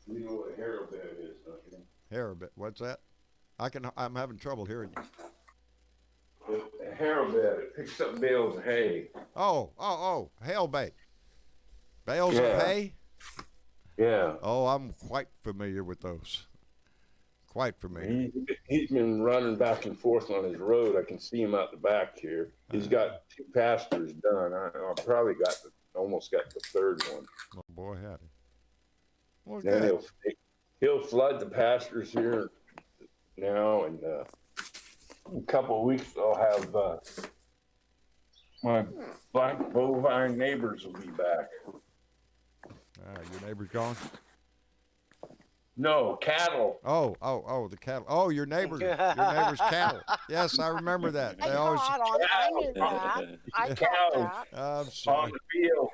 You know what a harrow bed is, don't you? Hair a bit. What's that? I'm having trouble hearing you. A harrow bed, it picks up bales of hay. Oh, hail bait. Bales of Yeah. hay? Yeah. Oh, I'm quite familiar with those. Quite familiar. He's been running back and forth on his road. I can see him out the back here. He's got 2 pastures done. I probably almost got the 3rd one. Oh, boy, howdy. Well, Then good. he'll flood the pastures here now, and in a couple of weeks I'll have my black bovine neighbors will be back. Your neighbor's gone? No, cattle. Oh, the cattle. Oh, your neighbor's cattle. Yes, I remember that. I They always. caught on. I knew that. I Cows. caught that. I'm On sorry. the field.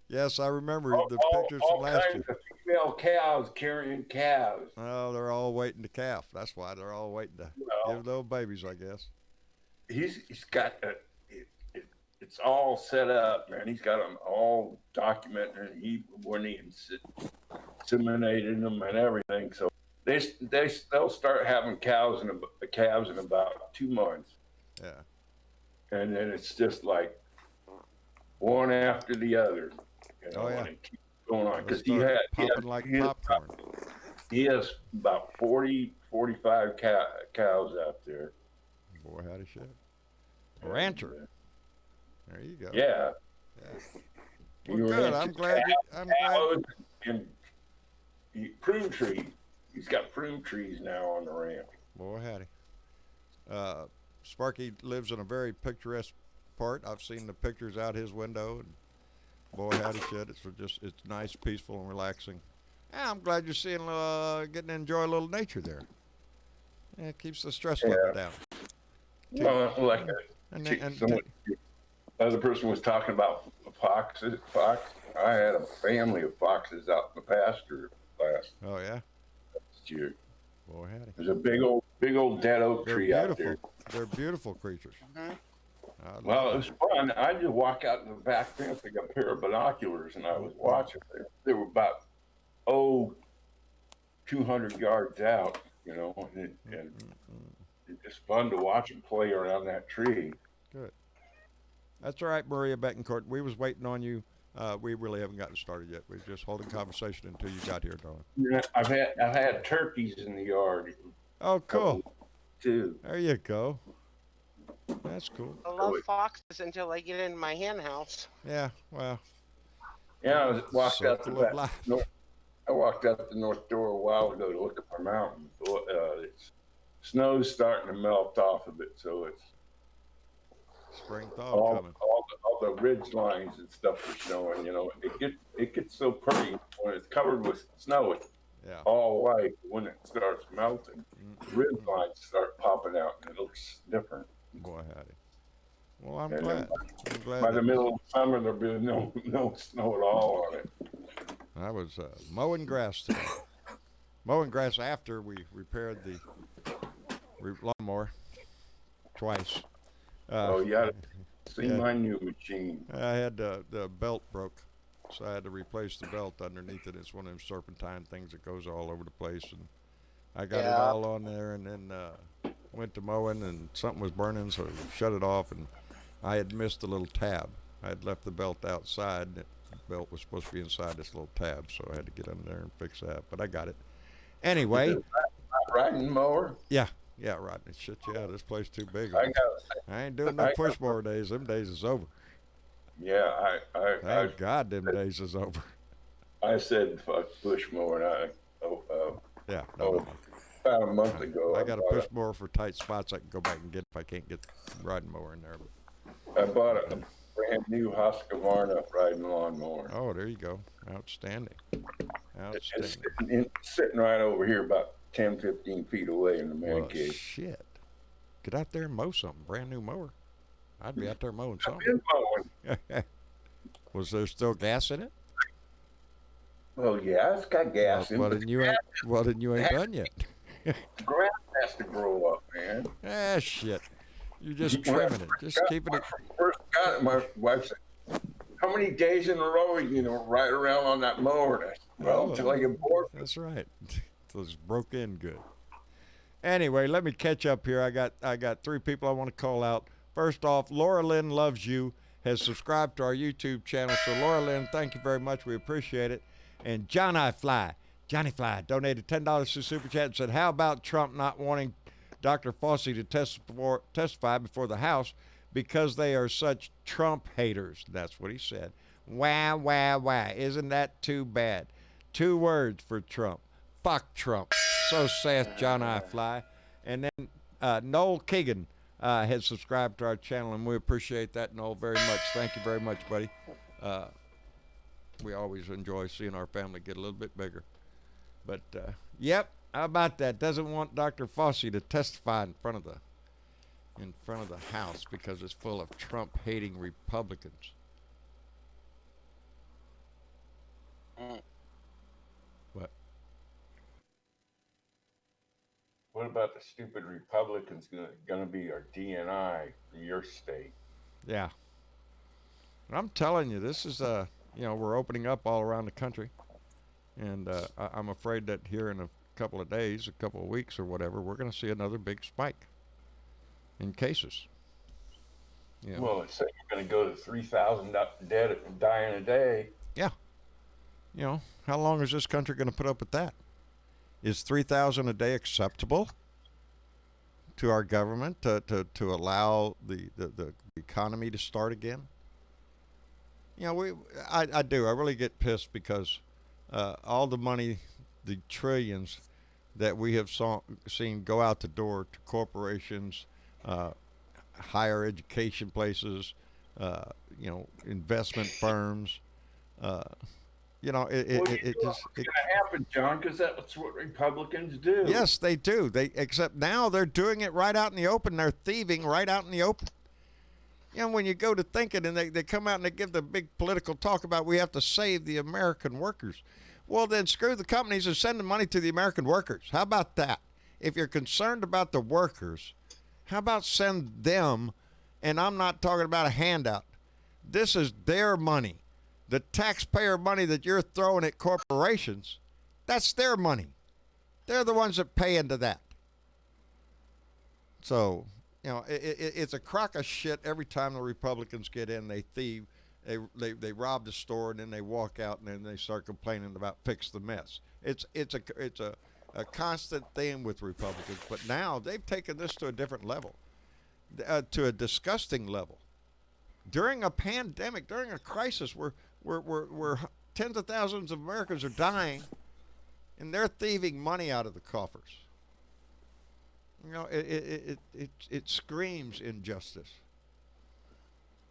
Yes, I remember the pictures all from last kinds year. of female cows carrying calves. Oh, they're all waiting to calf. That's why they're all waiting to Well, give little babies, I guess. he's got it's all set up, man. He's got them all documented. And he when he inseminated them and everything. So they'll start having calves in about 2 months, Yeah. and then it's just like one after the other. You know, Oh, yeah. and it keeps going on because They start popping like popcorn. He has about 40, 45 cows out there. Boy, howdy shit. A rancher. There you go. Yeah. Well, good. I'm glad. And prune trees. He's got prune trees now on the ranch. Boy, howdy. Sparky lives in a very picturesque part. I've seen the pictures out his window, and boy, howdy shit. It's nice, peaceful, and relaxing. Yeah, I'm glad you're seeing, getting to enjoy a little nature there. Yeah, it keeps the stress level down. Well, like other person was talking about foxes. I had a family of foxes out in the pasture last year. Boy, howdy. There's a big old dead oak tree out there. They're beautiful creatures. Well, it was fun. I just walk out in the back fence. I got a pair of binoculars, and I was watching. They were about 200 yards out, you know, and it's just fun to watch them play around that tree. Good. That's all right, Maria Betancourt. We was waiting on you. We really haven't gotten started yet. We're just holding conversation until you got here, darling. Yeah, I've had turkeys in the yard. Oh, cool. Too. There you go. That's cool. I love foxes until they get in my hen house. Yeah, well. Yeah, I walked out the back. Life. I walked out the north door a while ago to look at my mountain. Snow's starting to melt off of it, so it's spring thaw coming. All the ridge lines and stuff are showing. You know, it gets so pretty when it's covered with snow. It's all white. When it starts melting, the ridge lines start popping out, and it looks different. Boy, howdy. Well, I'm glad. By the middle of summer, there'll be no snow at all on it. I was mowing grass today. Mowing grass after we repaired the lawnmower twice. See my new machine. I had the belt broke, so I had to replace the belt underneath it. It's one of them serpentine things that goes all over the place, and I got it all on there, and then went to mowing, and something was burning, so I shut it off, and I had missed the little tab. I had left the belt outside. The belt was supposed to be inside this little tab, so I had to get under there and fix that, but I got it. Anyway. Riding mower? Yeah, riding. Shit, this place too big. I ain't doing no push mower days. Them days is over. Yeah, Thank God them days is over. I said fuck push mower, about a month ago. I got a push mower for tight spots I can go back and get if I can't get the riding mower in there. I bought a brand new Husqvarna riding lawnmower. Oh, there you go. Outstanding. It's sitting right over here about 10, 15 feet away in the man cave. Shit. Get out there and mow something. Brand new mower. I'd be out there mowing something. I've been mowing. Was there still gas in it? Well, yeah, it's got gas in it. Well, then you ain't done yet. Grass has to grow up, man. Ah, shit. You're just trimming it. Just keeping it. First got it, my wife said, how many days in a row are you ride around on that mower? And I said, well, until I get bored. That's right. Until it's broke in good. Anyway, let me catch up here. I got 3 people I want to call out. First off, Laura Lynn Loves You has subscribed to our YouTube channel. So, Laura Lynn, thank you very much. We appreciate it. And Johnny Fly donated $10 to Super Chat and said, how about Trump not wanting Dr. Fauci to testify before the House because they are such Trump haters? That's what he said. Wah, wah, wah. Isn't that too bad? 2 words for Trump. Fuck Trump. So saith John I. Fly. And then Noel Keegan has subscribed to our channel, and we appreciate that, Noel, very much. Thank you very much, buddy. We always enjoy seeing our family get a little bit bigger. But, yep, how about that? Doesn't want Dr. Fauci to testify in front of the House because it's full of Trump-hating Republicans. What? What about the stupid Republicans going to be our DNI from your state? Yeah. I'm telling you, this is we're opening up all around the country, and I'm afraid that here in a couple of days, a couple of weeks or whatever, we're going to see another big spike in cases. You know. Well, it's saying we're going to go to 3,000 dead dying a day. Yeah. You know, how long is this country going to put up with that? Is 3,000 a day acceptable to our government to allow the economy to start again? You know, I do. I really get pissed because all the money, the trillions that we have seen go out the door to corporations, higher education places, investment firms. It just it's going to happen, John, because that's what Republicans do. Yes, they do. Except now they're doing it right out in the open. They're thieving right out in the open. You know, when you go to think it and they come out and they give the big political talk about we have to save the American workers. Well, then screw the companies and send the money to the American workers. How about that? If you're concerned about the workers, how about send them, and I'm not talking about a handout. This is their money. The taxpayer money that you're throwing at corporations, that's their money. They're the ones that pay into that. So, it's a crock of shit every time the Republicans get in. They thieve, they rob the store, and then they walk out, and then they start complaining about fix the mess. It's a constant theme with Republicans. But now they've taken this to a different level, to a disgusting level. During a pandemic, during a crisis where tens of thousands of Americans are dying, and they're thieving money out of the coffers. You know, it screams injustice.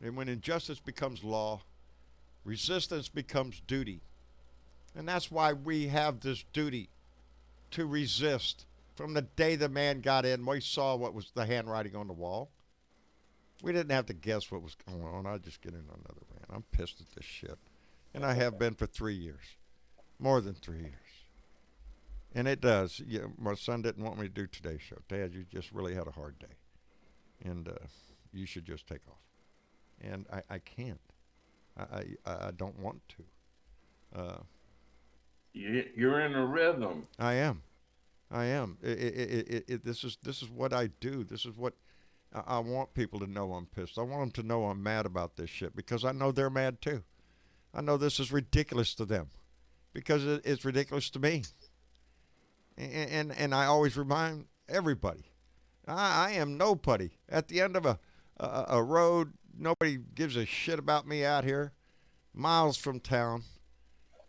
And when injustice becomes law, resistance becomes duty. And that's why we have this duty to resist. From the day the man got in, we saw what was the handwriting on the wall. We didn't have to guess what was going on. I'll just get in another rant. I'm pissed at this shit. And I have been for 3 years. More than 3 years. And it does. My son didn't want me to do today's show. Dad, you just really had a hard day. And you should just take off. And I can't. I don't want to. You're in a rhythm. I am. This is what I do. This is what I want people to know. I'm pissed. I want them to know I'm mad about this shit because I know they're mad too. I know this is ridiculous to them because it's ridiculous to me. And I always remind everybody, I am nobody. At the end of a road, nobody gives a shit about me out here, miles from town.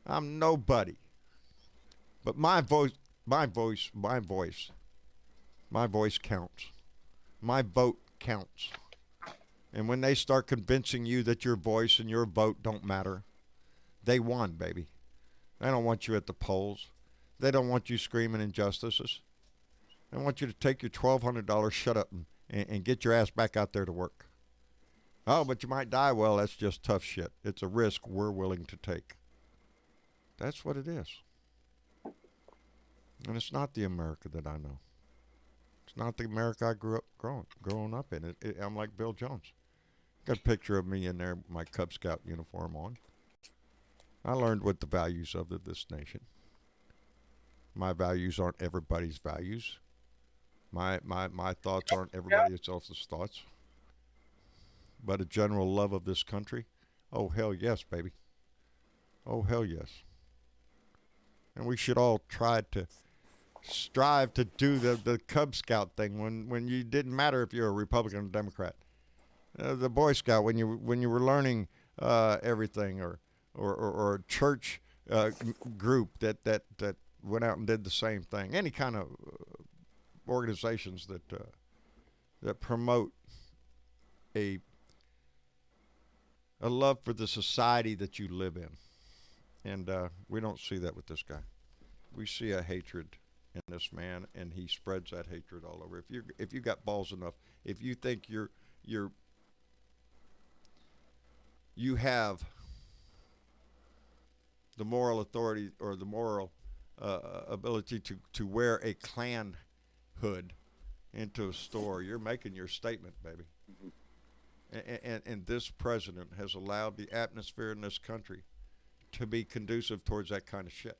I'm nobody. But my voice counts. My vote counts. And when they start convincing you that your voice and your vote don't matter, they won, baby. They don't want you at the polls. They don't want you screaming injustices. They want you to take your $1,200, shut up, and get your ass back out there to work. Oh, but you might die. Well, that's just tough shit. It's a risk we're willing to take. That's what it is. And it's not the America that I know. It's not the America I grew up growing up in. I'm like Bill Jones. Got a picture of me in there, my Cub Scout uniform on. I learned what the values of this nation. My values aren't everybody's values. My thoughts aren't everybody else's thoughts. But a general love of this country? Oh, hell yes, baby. Oh, hell yes. And we should all strive to do the Cub Scout thing when you didn't matter if you're a Republican or Democrat. The Boy Scout when you were learning everything, or a church group that went out and did the same thing. Any kind of organizations that promote a love for the society that you live in. And we don't see that with this guy. We see a hatred in this man, and he spreads that hatred all over. If you got balls enough, if you think you have the moral authority or the moral ability to wear a Klan hood into a store, you're making your statement, baby. And this president has allowed the atmosphere in this country to be conducive towards that kind of shit.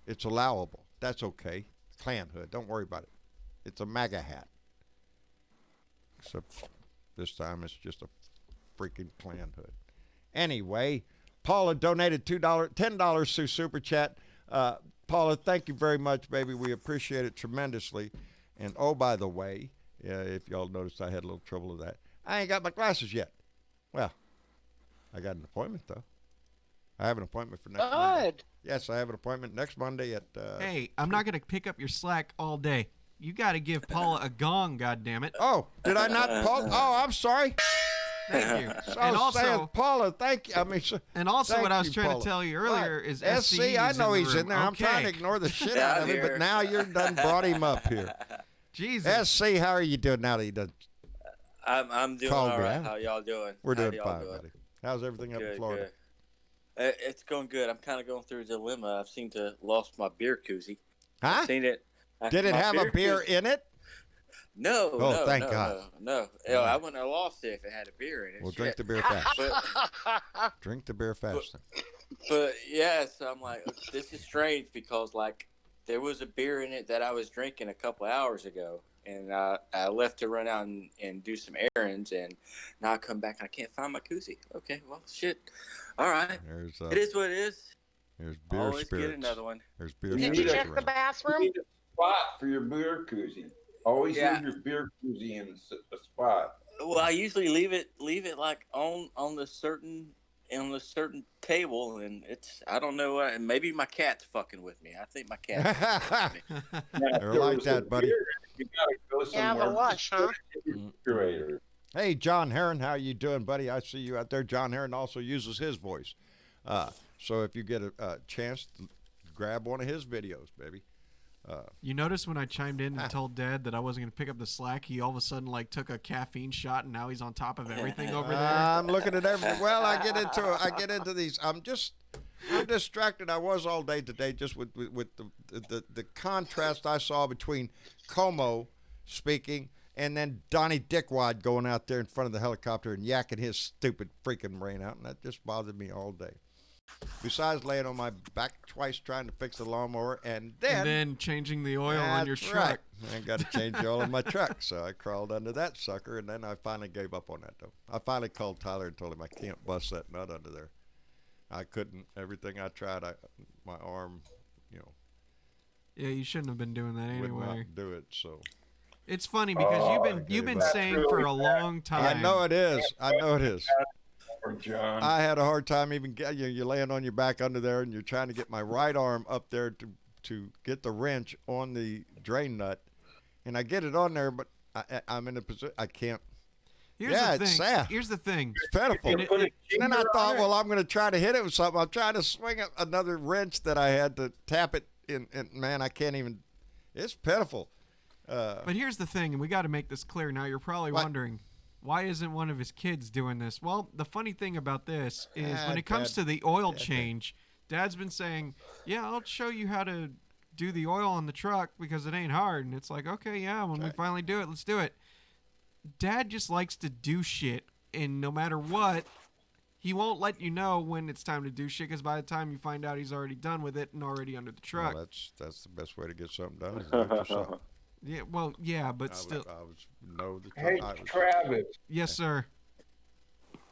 It's allowable. That's okay. Klan hood. Don't worry about it. It's a MAGA hat. Except this time it's just a freaking Klan hood. Anyway, Paula donated $10 through Super Chat. Paula, thank you very much, baby. We appreciate it tremendously. And oh, by the way, if y'all noticed, I had a little trouble with that. I ain't got my glasses yet. Well, I got an appointment, though. I have an appointment for next Monday. Good. Yes, I have an appointment next Monday at... Hey, I'm not going to pick up your slack all day. You got to give Paula a gong, goddammit. Oh, did I not... Oh, I'm sorry. Thank you. So And saying, also, Paula, thank you. I mean, and also thank what I was you, trying Paula. to tell you earlier Right. is SC, I know he's in there. I'm trying to ignore the shit out of him, but now you're done brought him up here. Jesus. SC, how are you doing now that he done? I'm doing Called all me, right. huh? How y'all doing? We're How doing y'all fine, doing? buddy. How's everything up in Good, Florida? good. It's going good. I'm kind of going through a dilemma. I've seen to lost my beer koozie. Huh? I've seen it. Did it my have a beer koozie- in it? No. Oh, no, thank no, God. No. No. I wouldn't have lost it if it had a beer in it. Well, Shit. drink the beer fast. But, Drink the beer fast. but yeah, so I'm like, this is strange because like there was a beer in it that I was drinking a couple hours ago, and I left to run out and do some errands, and now I come back and I can't find my koozie. Okay, well, shit. All right, There's it is what it is. There's beer Always spirits. get another one. There's beer Did Did spirits you check the around. You bathroom? need a spot for your beer koozie. Always Yeah. leave your beer koozie in a spot. Well, I usually leave it like on the certain table, and it's I don't know what. Maybe my cat's fucking with me. I think my cat. Now, if They're there like was a that, buddy. beer, you gotta go Yeah, somewhere. the lush, huh? Refrigerator. Hey, John Heron, how you doing, buddy? I see you out there. John Heron also uses his voice. So if you get a chance, grab one of his videos, baby. You notice when I chimed in and told Dad that I wasn't going to pick up the slack, he all of a sudden like took a caffeine shot and now he's on top of everything over there. I'm looking at everything. Well, I get into these. I'm distracted. I was all day today just with the contrast I saw between Como speaking and then Donnie Dickwad going out there in front of the helicopter and yakking his stupid freaking brain out, and that just bothered me all day. Besides laying on my back twice trying to fix the lawnmower, and then changing the oil on your That's truck. right. I got to change the oil in my truck, so I crawled under that sucker, and then I finally gave up on that, though. I finally called Tyler and told him I can't bust that nut under there. I couldn't. Everything I tried, my arm, Yeah, you shouldn't have been doing that would anyway. not do it. So It's funny because you've been that's saying really for a bad. long time. I know it is. I know it is. Or John. I had a hard time even you're laying on your back under there, and you're trying to get my right arm up there to get the wrench on the drain nut, and I get it on there, but I'm in a position I can't. Here's Yeah, the it's thing. sad. Here's the thing. It's pitiful. And Put a And then I finger thought, on it. well, I'm going to try to hit it with something. I'm trying to swing another wrench that I had to tap it in, and man, I can't even. It's pitiful. But here's the thing, and we got to make this clear. Now you're probably What? wondering, why isn't one of his kids doing this? Well, the funny thing about this is when it comes Dad. to the oil change, Dad's been saying, "Yeah, I'll show you how to do the oil on the truck because it ain't hard." And it's like, okay, yeah, when we finally do it, let's do it. Dad just likes to do shit, and no matter what, he won't let you know when it's time to do shit because by the time you find out, he's already done with it and already under the truck. Well, that's the best way to get something done. Is do it yourself. Yeah, well, yeah, but I still, was know the Hey, I was, Travis, yes, sir.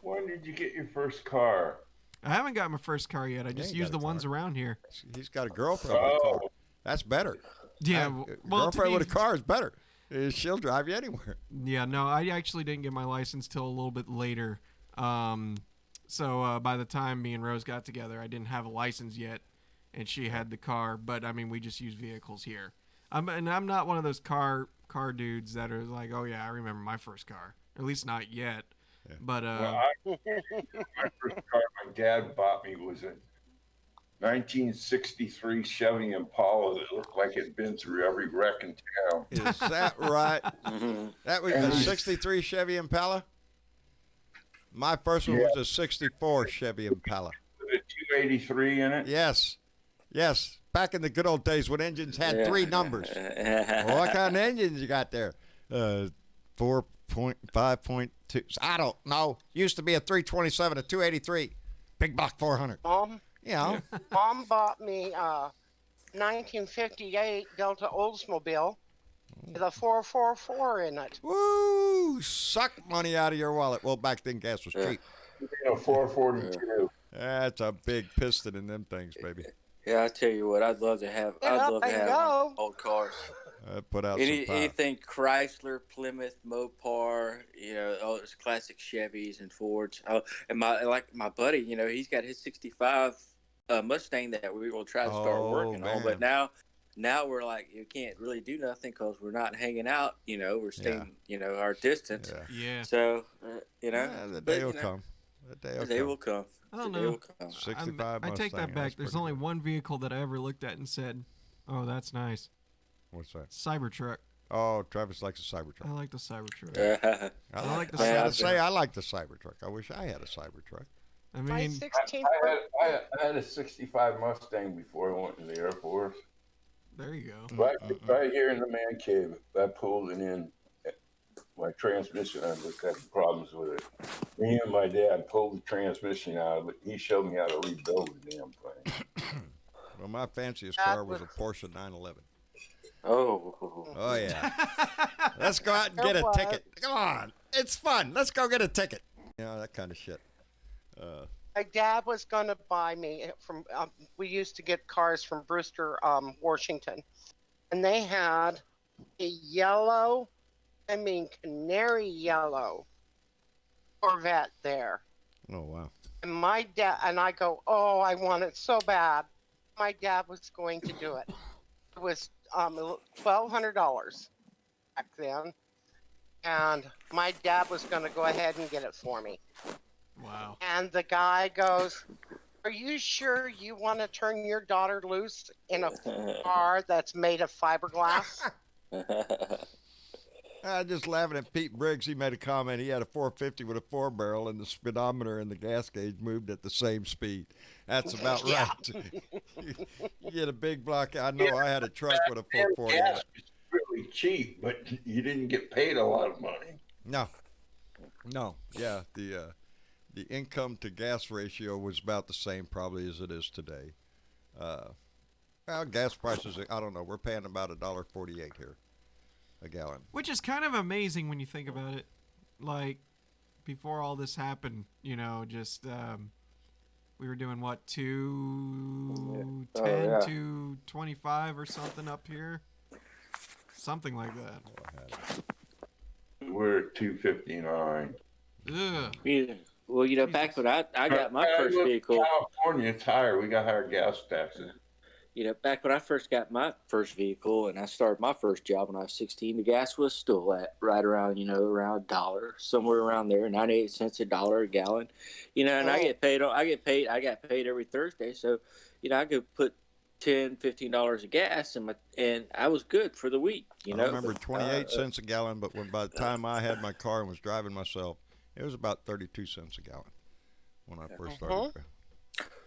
when did you get your first car? I haven't got my first car yet. I just you use got the a ones car. around here. He's got a girlfriend with a car. Oh. That's better. Yeah, well, to girlfriend be- with a car is better. She'll drive you anywhere. Yeah, no, I actually didn't get my license till a little bit later. So by the time me and Rose got together, I didn't have a license yet, and she had the car. But I mean, we just use vehicles here. And I'm not one of those car dudes that are like, oh yeah, I remember my first car. At least not yet. Yeah. But Well, my first car my dad bought me was a 1963 Chevy Impala that looked like it'd been through every wreck in town. Is that right? Mhm. That was a 63 Chevy Impala? My first one was a 64 Chevy Impala. With a 283 in it. Yes. Yes. Back in the good old days when engines had three numbers. Well, what kind of engines you got there? 4.5.2. I don't know. Used to be a 327, a 283. Big block 400. Mom, You know. Mom bought me a 1958 Delta Oldsmobile with a 444 in it. Woo! Suck money out of your wallet. Well, back then gas was cheap. You know, 442. That's a big piston in them things, baby. Yeah, I tell you what, I'd love to have. Get I'd up love to and have go. old cars. Put out some power. Anything Chrysler, Plymouth, Mopar, all those classic Chevys and Fords. Oh, and my buddy, he's got his '65 Mustang that we will try to start working on. But now we're like, you can't really do nothing because we're not hanging out. We're staying, our distance. Yeah. So, the day will come. The day will come. I don't The day know. will come. 65 I take that Mustang, back. that's There's pretty only good. one vehicle that I ever looked at and said, "Oh, that's nice." What's that? Cybertruck. Oh, Travis likes a Cybertruck. I like the Cybertruck. I like the I gotta Cybertruck. say, I like the Cybertruck. I wish I had a Cybertruck. I My mean, 16th I had a '65 Mustang before I went in the Air Force. there you go. Right here in the man cave, I pulled it in. My transmission, I was having problems with it. Me and my dad pulled the transmission out of it. He showed me how to rebuild the damn thing. Well, my fanciest That car was a was- Porsche 911. Oh. Oh, yeah. Let's go out and get It a was. ticket. Come on. It's fun. Let's go get a ticket. That kind of shit. My dad was going to buy me from. We used to get cars from Brewster, Washington, and they had a yellow, canary yellow Corvette there. Oh, wow. And my dad and I go, oh, I want it so bad. My dad was going to do it. It was $1,200 back then, and my dad was going to go ahead and get it for me. Wow. And the guy goes, "Are you sure you want to turn your daughter loose in a car that's made of fiberglass?" Just laughing at Pete Briggs. He made a comment. He had a 450 with a 4-barrel, and the speedometer and the gas gauge moved at the same speed. That's about Yeah. right. You get a big block. I know I had a truck with a 440. Gas was really cheap, but you didn't get paid a lot of money. No. Yeah, the income to gas ratio was about the same probably as it is today. Well, gas prices, I don't know. We're paying about $1.48 here a gallon. Which is kind of amazing when you think about it. Like, before all this happened, just we were doing what, 210 yeah. 225 or something up here, something like that. We're at 259. Ugh. Yeah. Well, back when I got my first vehicle, California, it's higher. We got higher gas taxes. back when I first got my first vehicle and I started my first job when I was 16, the gas was still at right around, around $1, somewhere around there, 98 cents $1 a gallon, and I got paid every Thursday. So, I could put $10, $15 of gas and I was good for the week, I remember 28 cents a gallon, but by the time I had my car and was driving myself, it was about 32 cents a gallon when I first started.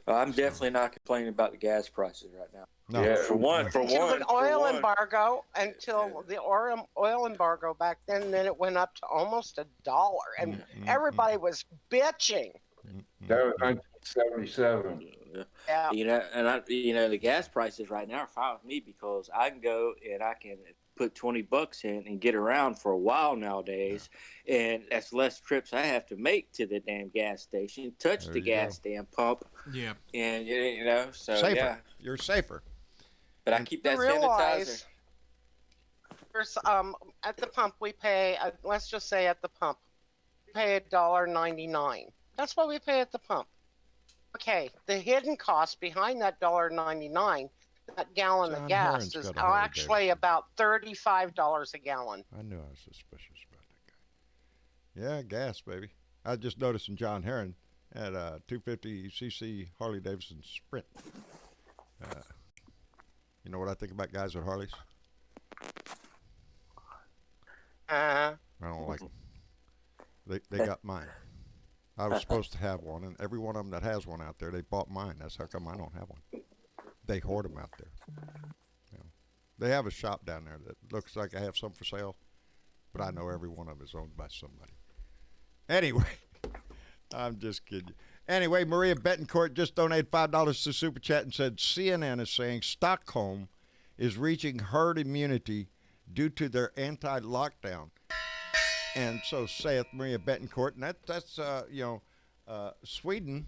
I'm definitely not complaining about the gas prices right now. No. Yeah. For one, Until the oil for one. embargo, until the oil embargo back then it went up to almost $1, and everybody was bitching. That was 1977. Yeah. And the gas prices right now are fine with me because I can go and I can put $20 in and get around for a while nowadays, and that's less trips I have to make to the damn gas station, touch There the you gas damn pump, Yeah. and so Safer. yeah. You're safer. But I keep that You sanitizer. realize there's at the pump we pay. Let's just say at the pump we pay $1.99. That's what we pay at the pump. Okay, the hidden cost behind that $1.99, that gallon John of gas Heron's is got a Harley actually Davidson. about $35 a gallon. I knew I was suspicious about that guy. Yeah, gas, baby. I just noticed in John Heron at a 250cc Harley Davidson Sprint. You know what I think about guys with Harleys? I don't like them. They got mine. I was supposed to have one, and every one of them that has one out there, they bought mine. That's how come I don't have one. They hoard them out there. They have a shop down there that looks like I have some for sale, but I know every one of them is owned by somebody. Anyway, I'm just kidding you. Anyway, Maria Betancourt just donated $5 to Super Chat and said CNN is saying Stockholm is reaching herd immunity due to their anti-lockdown. And so saith Maria Betancourt, and that's Sweden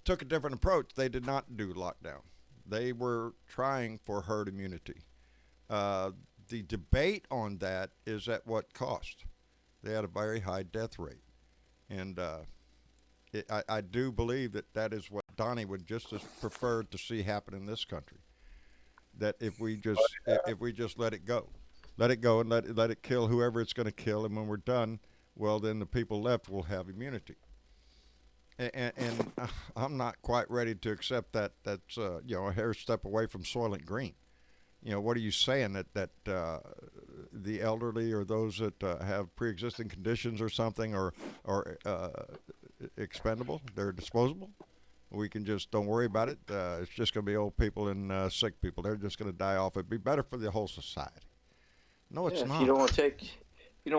took a different approach. They did not do lockdown. They were trying for herd immunity. The debate on that is at what cost. They had a very high death rate. And I do believe that is what Donnie would just as prefer to see happen in this country. That if we just let it go and let it kill whoever it's going to kill, and when we're done, well, then the people left will have immunity. And I'm not quite ready to accept that. That's a hair step away from Soylent Green. What are you saying, that the elderly or those that have pre-existing conditions or something are expendable? They're disposable? We can just don't worry about it. It's just going to be old people and sick people. They're just going to die off. It'd be better for the whole society. No, it's not. If you don't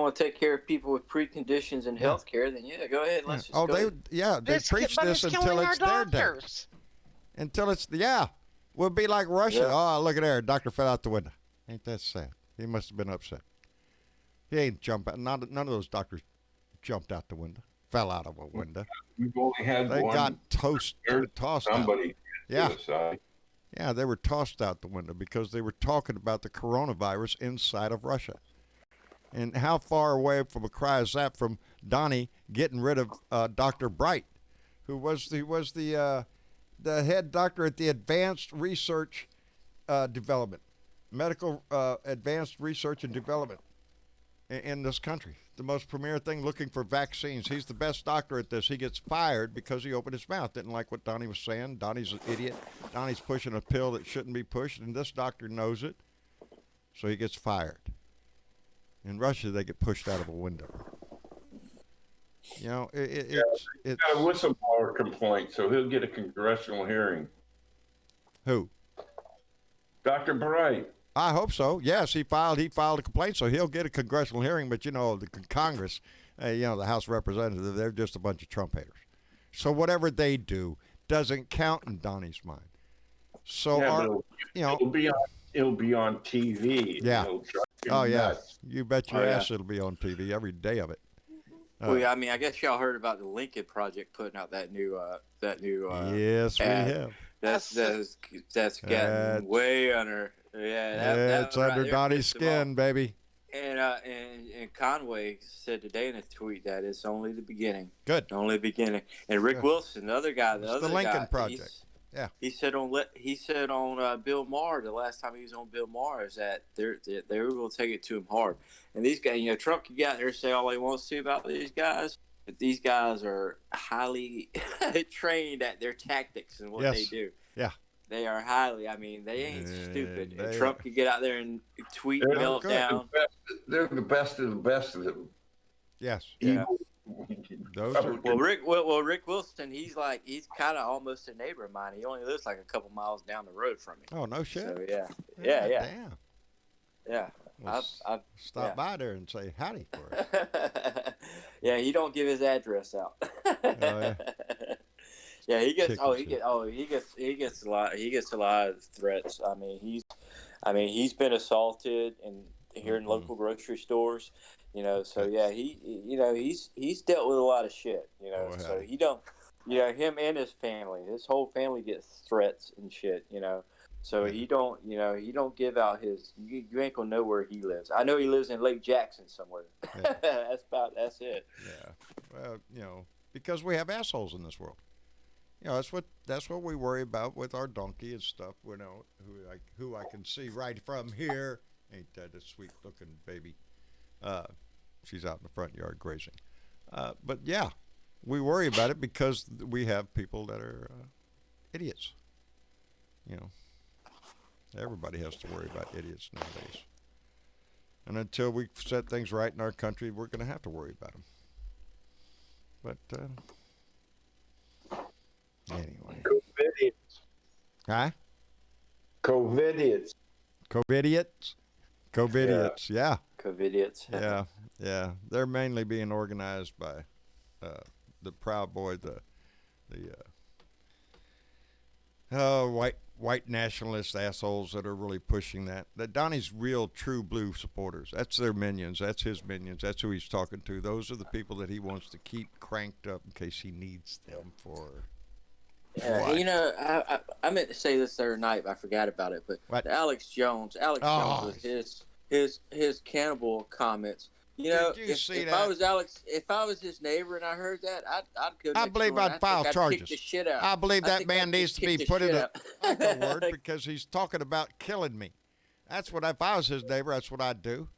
want to take care of people with preconditions and health care, then go ahead. Let's just go. They preach this until it's their day. Until it's we'll be like Russia. Yeah. Oh, look at there, doctor fell out the window. Ain't that sad? He must have been upset. He ain't jumped out. None of those doctors jumped out the window, fell out of a window. We've only had They one. got tossed Somebody out. suicide. Yeah, they were tossed out the window because they were talking about the coronavirus inside of Russia. And how far away from a cry is that from Donnie getting rid of Dr. Bright, who was the head doctor at the Advanced Research Development, Medical Advanced Research and Development in this country. The most premier thing looking for vaccines. He's the best doctor at this. He gets fired because he opened his mouth. Didn't like what Donnie was saying. Donnie's an idiot. Donnie's pushing a pill that shouldn't be pushed, and this doctor knows it. So he gets fired. In Russia, they get pushed out of a window. It's got a whistleblower complaint, so he'll get a congressional hearing. Who? Dr. Bright. I hope so. Yes, he filed a complaint, so he'll get a congressional hearing. But the Congress, the House of Representatives, they're just a bunch of Trump haters. So whatever they do doesn't count in Donnie's mind. So it'll be on TV. Yeah. Oh yeah. Nuts. You bet your ass it'll be on TV every day of it. Well, I mean, I guess y'all heard about the Lincoln Project putting out that new. Yes, we have. That's getting way under. Yeah, it's under Donnie's skin, baby. And Conway said today in a tweet that it's only the beginning. Good. Only the beginning. And Rick Wilson, the other guy, the Lincoln Project. Yeah. He said on Bill Maher the last time he was on Bill Maher is that they were going to take it to him hard. And these guys, Trump can get out there and say all he wants to about these guys, but these guys are highly trained at their tactics and what they do. Yeah. They are highly. I mean, they ain't stupid. And Trump can get out there and tweet meltdown. They're the best of the best of them. Yes. Yeah. Those are Rick Wilson, he's kind of almost a neighbor of mine. He only lives like a couple miles down the road from me. Oh, no shit. So, yeah. Damn. Yeah. Well, I've stop by there and say howdy for it. Yeah, he don't give his address out. Yeah, he gets a lot of threats. I mean he's been assaulted here in local grocery stores. So yeah, he's dealt with a lot of shit, so he don't, him and his whole family gets threats and shit, so he don't give out you ain't gonna know where he lives. I know he lives in Lake Jackson somewhere. Yeah. that's it. Yeah. Well, because we have assholes in this world. That's what we worry about with our donkey and stuff, who I can see right from here. Ain't that a sweet looking baby? She's out in the front yard grazing. But yeah, we worry about it because we have people that are idiots. Everybody has to worry about idiots nowadays. And until we set things right in our country, we're going to have to worry about them. But anyway. COVIDiots. Huh? COVIDiots. COVIDiots, yeah. COVIDiots. Yeah. They're mainly being organized by the Proud Boy, the white nationalist assholes that are really pushing that. Donnie's real true blue supporters. That's their minions. That's his minions. That's who he's talking to. Those are the people that he wants to keep cranked up in case he needs them for Yeah, What? you know, I meant to say this the other night, but I forgot about it. But What? Alex Jones Oh. with his cannibal comments. You Did know, you see if I that? was if I was his neighbor and I heard that, I'd go I next believe door and I'd file I'd charges. kick the shit out. I believe that think man I'd needs just to be kick the put in shit a out. like a word because he's talking about killing me. That's what if I was his neighbor, that's what I'd do.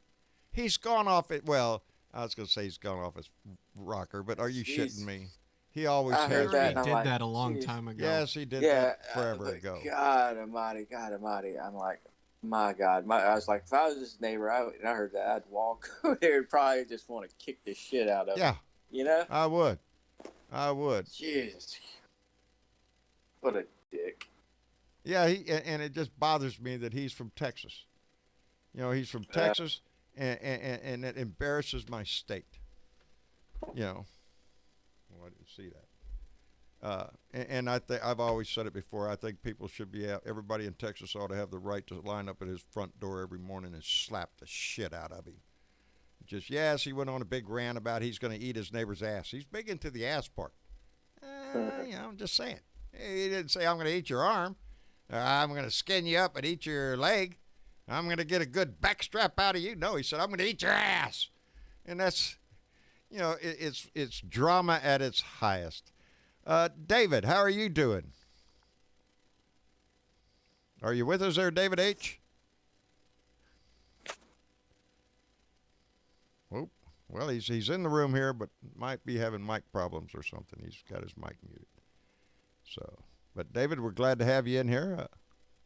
He's gone off it. Well, I was going to say he's gone off his rocker, but are you Jeez. shitting me? He always I heard has that He been. and I'm did like, that a long "Jeez." time ago. Yes, he did Yeah, that forever but ago. God Almighty. I'm like, my God. I was like, if I was his neighbor, and I heard that, I'd walk over there and probably just want to kick the shit out of him. Yeah, You know? I would. I would. Jeez. What a dick. Yeah, and it just bothers me that he's from Texas. You know, he's from Texas, and it embarrasses my state. You know, well, I didn't see that. And I think I've always said it before. I think people should be out. Everybody in Texas ought to have the right to line up at his front door every morning and slap the shit out of him. Just yes, he went on a big rant about he's going to eat his neighbor's ass. He's big into the ass part. You know, I'm just saying. He didn't say I'm going to eat your arm. I'm going to skin you up and eat your leg. I'm going to get a good backstrap out of you. No, he said I'm going to eat your ass, and that's, you know, it's drama at its highest. David, how are you doing? Are you with us there, David H? Oh, well, he's in the room here, but might be having mic problems or something. He's got his mic muted. So, but David, we're glad to have you in here.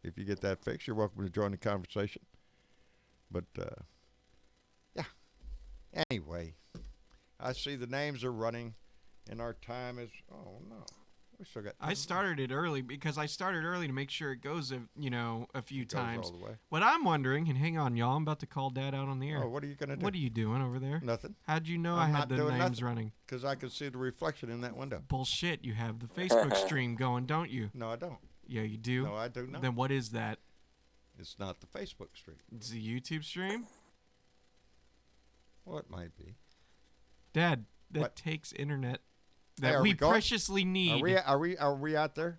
If you get that fixed, you're welcome to join the conversation. But yeah. Anyway, I see the names are running. And our time is, oh no, we still got. I started it early because I started early to make sure it goes, a few Goes times. all the way. What I'm wondering, and hang on, y'all, I'm about to call Dad out on the air. Oh, what are you gonna do? What are you doing over there? Nothing. How'd you know I'm I not had the doing names nothing. running? Because I can see the reflection in that window. Bullshit, you have the Facebook stream going, don't you? No, I don't. Yeah, you do. No, I do not. Then what is that? It's not the Facebook stream. It's a YouTube stream? Well, it might be. Dad, that What? takes internet Hey, that are we we going? preciously need. Are we out there?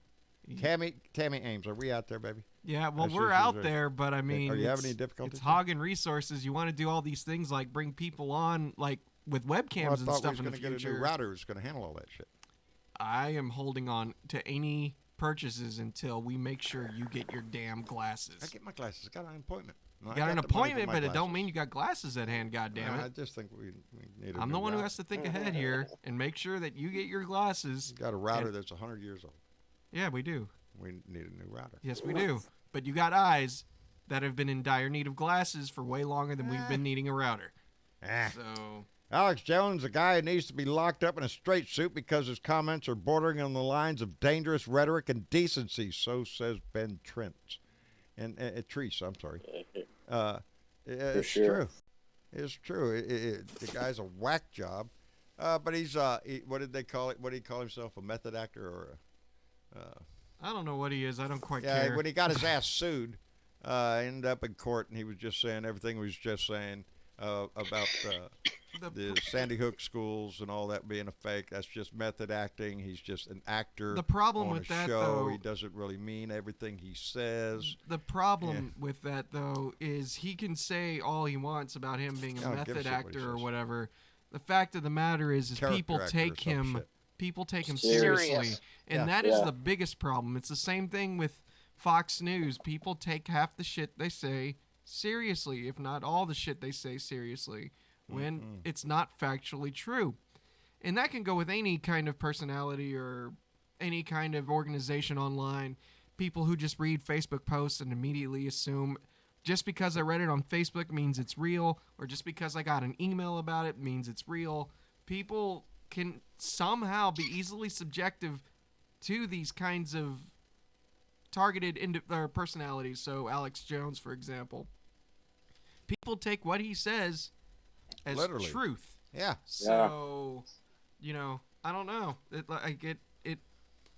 Tammy Ames, are we out there, baby? Yeah, well, I see we're she's out there. there, but I mean, Are you having it's- any difficulties? It's hogging resources. You want to do all these things like bring people on, like with webcams Well, I and thought we stuff was in the going to get a future. new router who's going to handle all that shit. I am holding on to any purchases until we make sure you get your damn glasses. I get my glasses. I got an appointment. No, You I got an the money for appointment, my but it don't glasses. mean you got glasses at hand. Goddamn I it! just think we need a I'm new the one who router. has to think ahead here and make sure that you get your glasses. Got a router And- that's 100 years old. Yeah, we do. We need a new router. Yes, we do. But you got eyes that have been in dire need of glasses for way longer than we've been needing a router. Ah. So Alex Jones, a guy who needs to be locked up in a straight suit because his comments are bordering on the lines of dangerous rhetoric and decency. So says Ben Trent. And Treese, I'm sorry. It's sure. true. It's true. The guy's a whack job. But he's, what did they call it? What did he call himself? A method actor or I don't know what he is. I don't quite yeah, care. when he got his ass sued, ended up in court, and he was just saying everything he was just saying about the Sandy Hook schools and all that being a fake. That's just method acting. He's just an actor. The problem on with a that, show. though, He doesn't really mean everything he says. the problem with that, though, is he can say all he wants about him being a I don't give a method shit what he actor or says. whatever. The fact of the matter is Character people actor or take some him. shit. People take him Serious. seriously, and Yeah. that is Yeah. the biggest problem. It's the same thing with Fox News. People take half the shit they say seriously, if not all the shit they say seriously, when it's not factually true. And that can go with any kind of personality or any kind of organization online. People who just read Facebook posts and immediately assume just because I read it on Facebook means it's real, or just because I got an email about it means it's real. People can somehow be easily subjective to these kinds of targeted personalities. So Alex Jones, for example, people take what he says as Literally. truth. Yeah. So, I don't know. It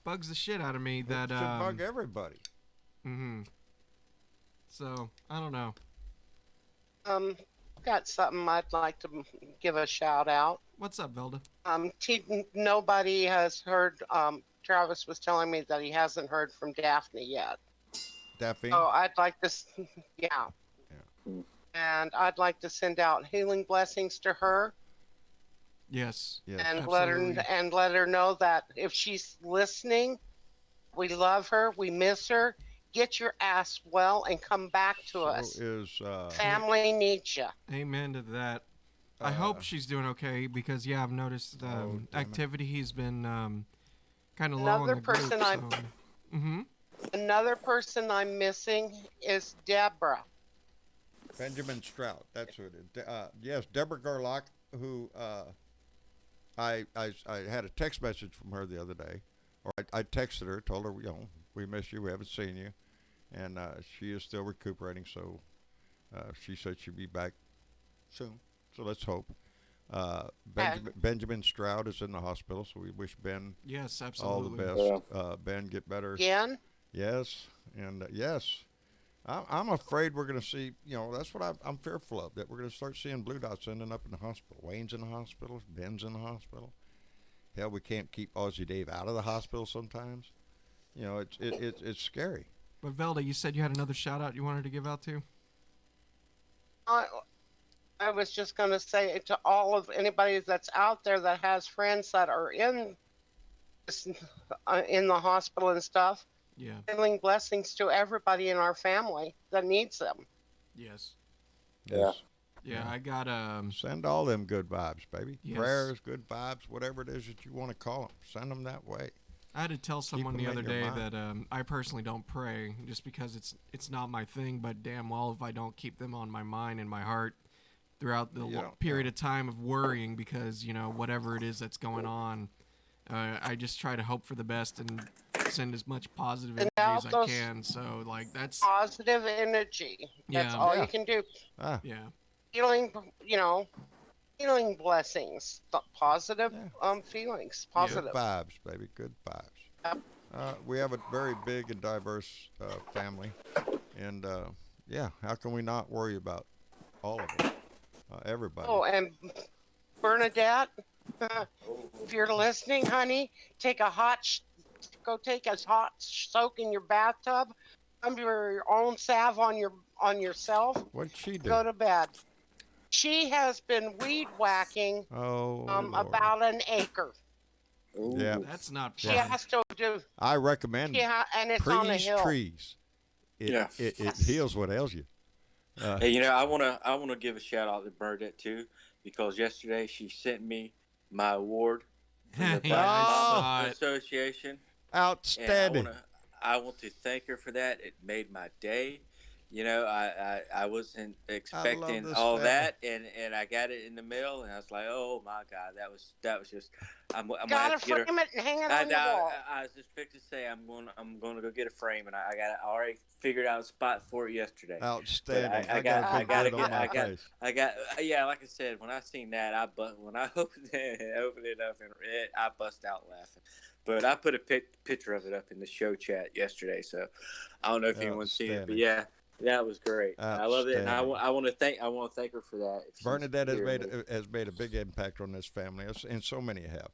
bugs the shit out of me that It should bug everybody. Mm-hmm. So I don't know. Got something I'd like to give a shout out. What's up, Velda? Nobody has heard Travis was telling me that he hasn't heard from Daphne yet. Daphne? So I'd like to, yeah. Yeah. And I'd like to send out healing blessings to her. Yes. Yes. And Absolutely. let her know that if she's listening, we love her, we miss her. Get your ass well and come back to us. Family needs you. Amen to that. I hope she's doing okay because I've noticed activity. He's been kind of low on the group. Another person I'm missing is Deborah. Benjamin Stroud. That's who it is. Yes, Deborah Gerlach, who I had a text message from her the other day, or I texted her, told her, we miss you, we haven't seen you, and she is still recuperating. So she said she'll be back soon. So let's hope. Benjamin Stroud is in the hospital, so we wish Ben yes, all the absolutely. best. Ben, get better. Again? Yes, and yes. I'm afraid we're going to see, that's what I'm fearful of, that we're going to start seeing blue dots ending up in the hospital. Wayne's in the hospital, Ben's in the hospital. Hell, we can't keep Aussie Dave out of the hospital sometimes. It's scary. But Velda, you said you had another shout out you wanted to give out to? I was just going to say to all of anybody that's out there that has friends that are in the hospital and stuff. Yeah. Healing blessings to everybody in our family that needs them. Yes. Yes. Yeah, I got send all them good vibes, baby. Yes. Prayers, good vibes, whatever it is that you want to call them. Send them that way. I had to tell someone the other day mind. that I personally don't pray just because it's not my thing, but damn well if I don't keep them on my mind and my heart throughout the period of time of worrying because, whatever it is that's going on, I just try to hope for the best and send as much positive energy as I can. So, that's positive energy. That's all you can do. Yeah. Healing, healing blessings. Positive feelings. Positive. Good vibes, baby. Good vibes. We have a very big and diverse family. And, how can we not worry about all of it? Everybody. Oh, and Bernadette, if you're listening, honey, go take a hot soak in your bathtub, under your own salve on yourself. What'd she do? Go to bed. She has been weed whacking about an acre. Ooh, yeah, that's not She fun. has to do. I recommend and it's on a hill. trees. It heals what ails you. Hey, I wanna give a shout out to Bernadette too, because yesterday she sent me my award from the Black Mama Association. Outstanding. And I want to thank her for that. It made my day. I wasn't expecting all that, and I got it in the mail, and I was like, oh my God, that was just. I'm gonna have to get her. Frame it and hang it on the wall. I was just fixing to say I'm going to go get a frame, and I already figured out a spot for it yesterday. Outstanding. I got yeah, like I said, when I seen that, when I opened it up, and I bust out laughing. But I put a picture of it up in the show chat yesterday, so I don't know if anyone's seen it, but yeah. That was great. I love it, and I want to thank her for that. Bernadette has made a big impact on this family, and so many have.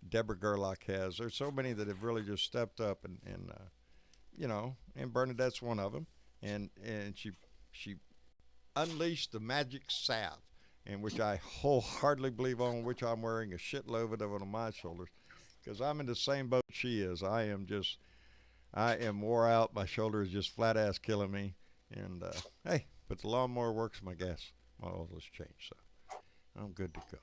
Deborah Gerlach has. There's so many that have really just stepped up, and Bernadette's one of them. And she unleashed the magic salve, in which I wholeheartedly believe on, which I'm wearing a shitload of it on my shoulders, because I'm in the same boat she is. I am wore out. My shoulder is just flat ass killing me. And, hey, but the lawnmower works, my gas. My oil has changed, so I'm good to go.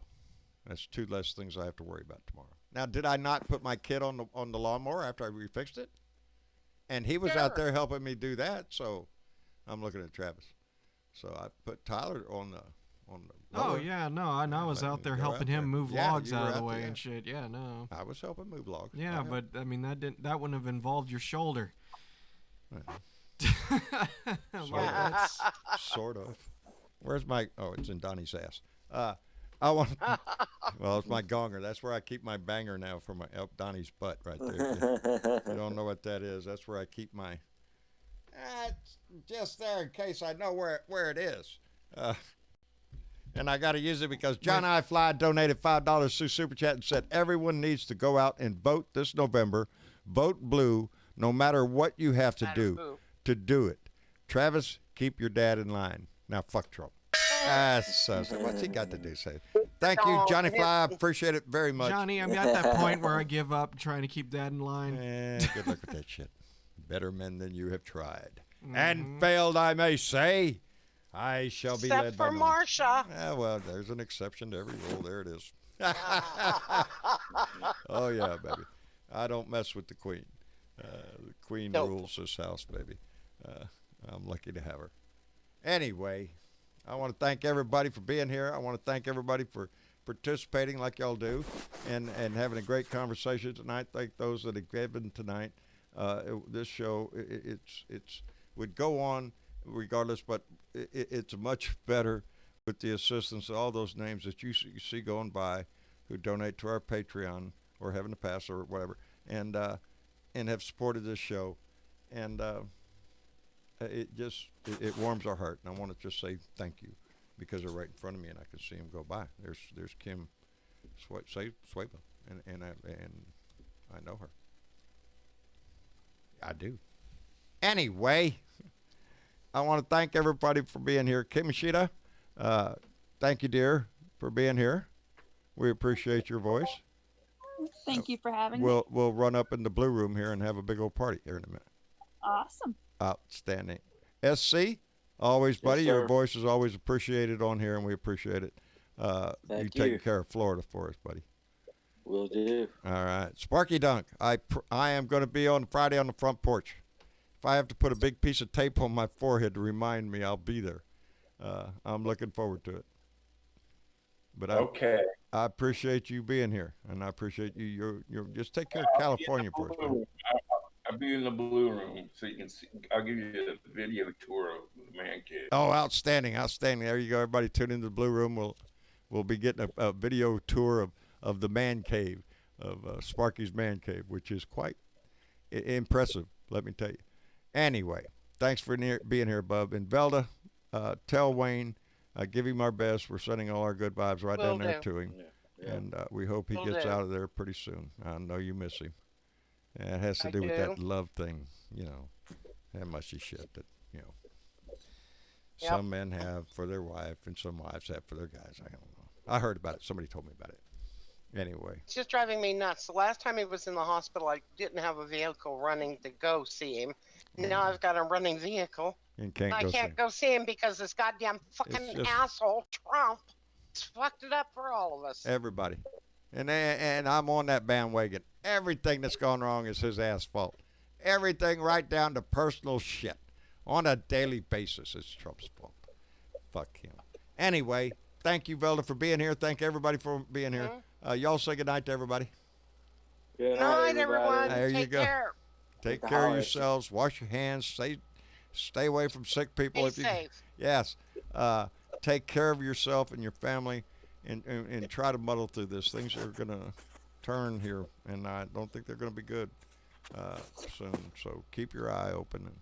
That's 2 less things I have to worry about tomorrow. Now, did I not put my kid on the lawnmower after I refixed it? And he was out there helping me do that, so I'm looking at Travis. So I put Tyler on the Oh, yeah, no, I was out there helping him move logs out of the way and shit. Yeah, no. I was helping move logs. Yeah, but, I mean, that wouldn't have involved your shoulder. Sort of. Where's my? Oh, it's in Donnie's ass. Well, it's my gonger. That's where I keep my banger now for my Donnie's butt right there. You don't know what that is. That's where I keep my. It's just there in case I know where it is. And I got to use it because John I. Fly donated $5 through Super Chat and said everyone needs to go out and vote this November Vote blue no matter what you have to Matter do who. to do it. Travis, keep your dad in line. Now, fuck Trump. What's he got to do? Say, thank you, Johnny Fly. I appreciate it very much. Johnny, I'm at that point where I give up trying to keep Dad in line. Good luck with that shit. Better men than you have tried. And failed, I may say. I shall be Except led for by Marsha. well, there's an exception to every rule. There it is. Oh, yeah, baby. I don't mess with the queen. The queen rules this house, baby. I'm lucky to have her. Anyway, I want to thank everybody for being here. I want to thank everybody for participating like y'all do and having a great conversation tonight. Thank those that have given tonight. This show, it's would go on regardless, but it's much better with the assistance of all those names that you see going by who donate to our Patreon or have in the past or whatever, and have supported this show. And it warms our heart. And I want to just say thank you because they're right in front of me and I can see them go by. There's Kim Swayba, and I know her. I do. Anyway, I want to thank everybody for being here. Kimishita, thank you, dear, for being here. We appreciate your voice. Thank you for having me. We'll run up in the blue room here and have a big old party here in a minute. Awesome. Outstanding. SC, always, buddy. Yes, your voice is always appreciated on here, and we appreciate it. Thank taking you. care of Florida for us, buddy. Will do. All right. Sparky Dunk, I am going to be on Friday on the front porch. If I have to put a big piece of tape on my forehead to remind me, I'll be there. I'm looking forward to it. But Okay. I appreciate you being here, and I appreciate you. You're just take care of California for us, man. I'll be in the blue room so you can see. I'll give you a video tour of the man cave. Oh, outstanding. There you go. Everybody tune into the blue room. We'll be getting a video tour of the man cave, of Sparky's man cave, which is quite impressive, let me tell you. Anyway, thanks for being here, bub. And Velda, tell Wayne, give him our best. We're sending all our good vibes right down there to him. Yeah. And we hope he gets out of there pretty soon. I know you miss him. And it has to do with that love thing, that mushy shit that, some men have for their wife and some wives have for their guys. I don't know. I heard about it. Somebody told me about it. Anyway. It's just driving me nuts. The last time he was in the hospital, I didn't have a vehicle running to go see him. Now I've got a running vehicle. And I can't go see him because this goddamn fucking asshole Trump has fucked it up for all of us. Everybody. And I'm on that bandwagon. Everything that's gone wrong is his ass fault. Everything right down to personal shit. On a daily basis, it's Trump's fault. Fuck him. Anyway, thank you, Velda, for being here. Thank everybody for being here. Y'all say goodnight to everybody. Good night, everyone. There you Take go. care. Take care of yourselves. Wash your hands. Stay away from sick people. Be if you safe. Yes. Take care of yourself and your family, and try to muddle through this. Things are going to turn here, and I don't think they're going to be good soon. So keep your eye open and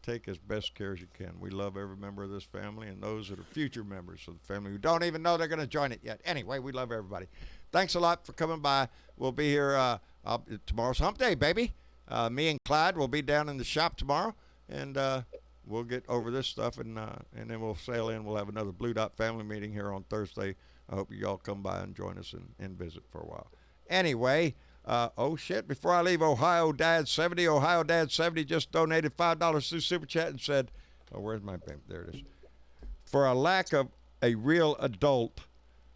take as best care as you can. We love every member of this family and those that are future members of the family who don't even know they're going to join it yet. Anyway, we love everybody. Thanks a lot for coming by. We'll be here tomorrow's hump day, baby. Me and Clyde will be down in the shop tomorrow, and we'll get over this stuff, and then we'll sail in. We'll have another Blue Dot family meeting here on Thursday. I hope you all come by and join us and visit for a while. Anyway, before I leave, Ohio Dad 70 just donated $5 through Super Chat and said, where's my payment? There it is. For a lack of a real adult,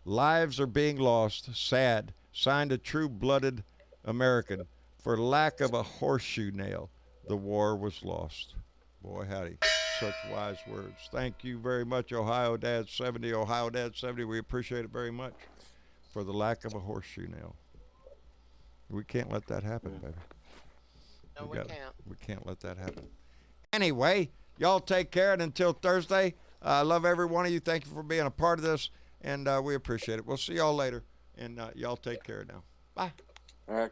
lives are being lost. Sad. Signed a true-blooded American. For lack of a horseshoe nail, the war was lost. Boy, howdy. Such wise words. Thank you very much, Ohio Dad 70. Ohio Dad 70, we appreciate it very much. For the lack of a horseshoe nail. We can't let that happen, baby. No, we can't. We can't let that happen. Anyway, y'all take care, and until Thursday, I love every one of you. Thank you for being a part of this, and we appreciate it. We'll see y'all later, and y'all take care now. Bye. All right.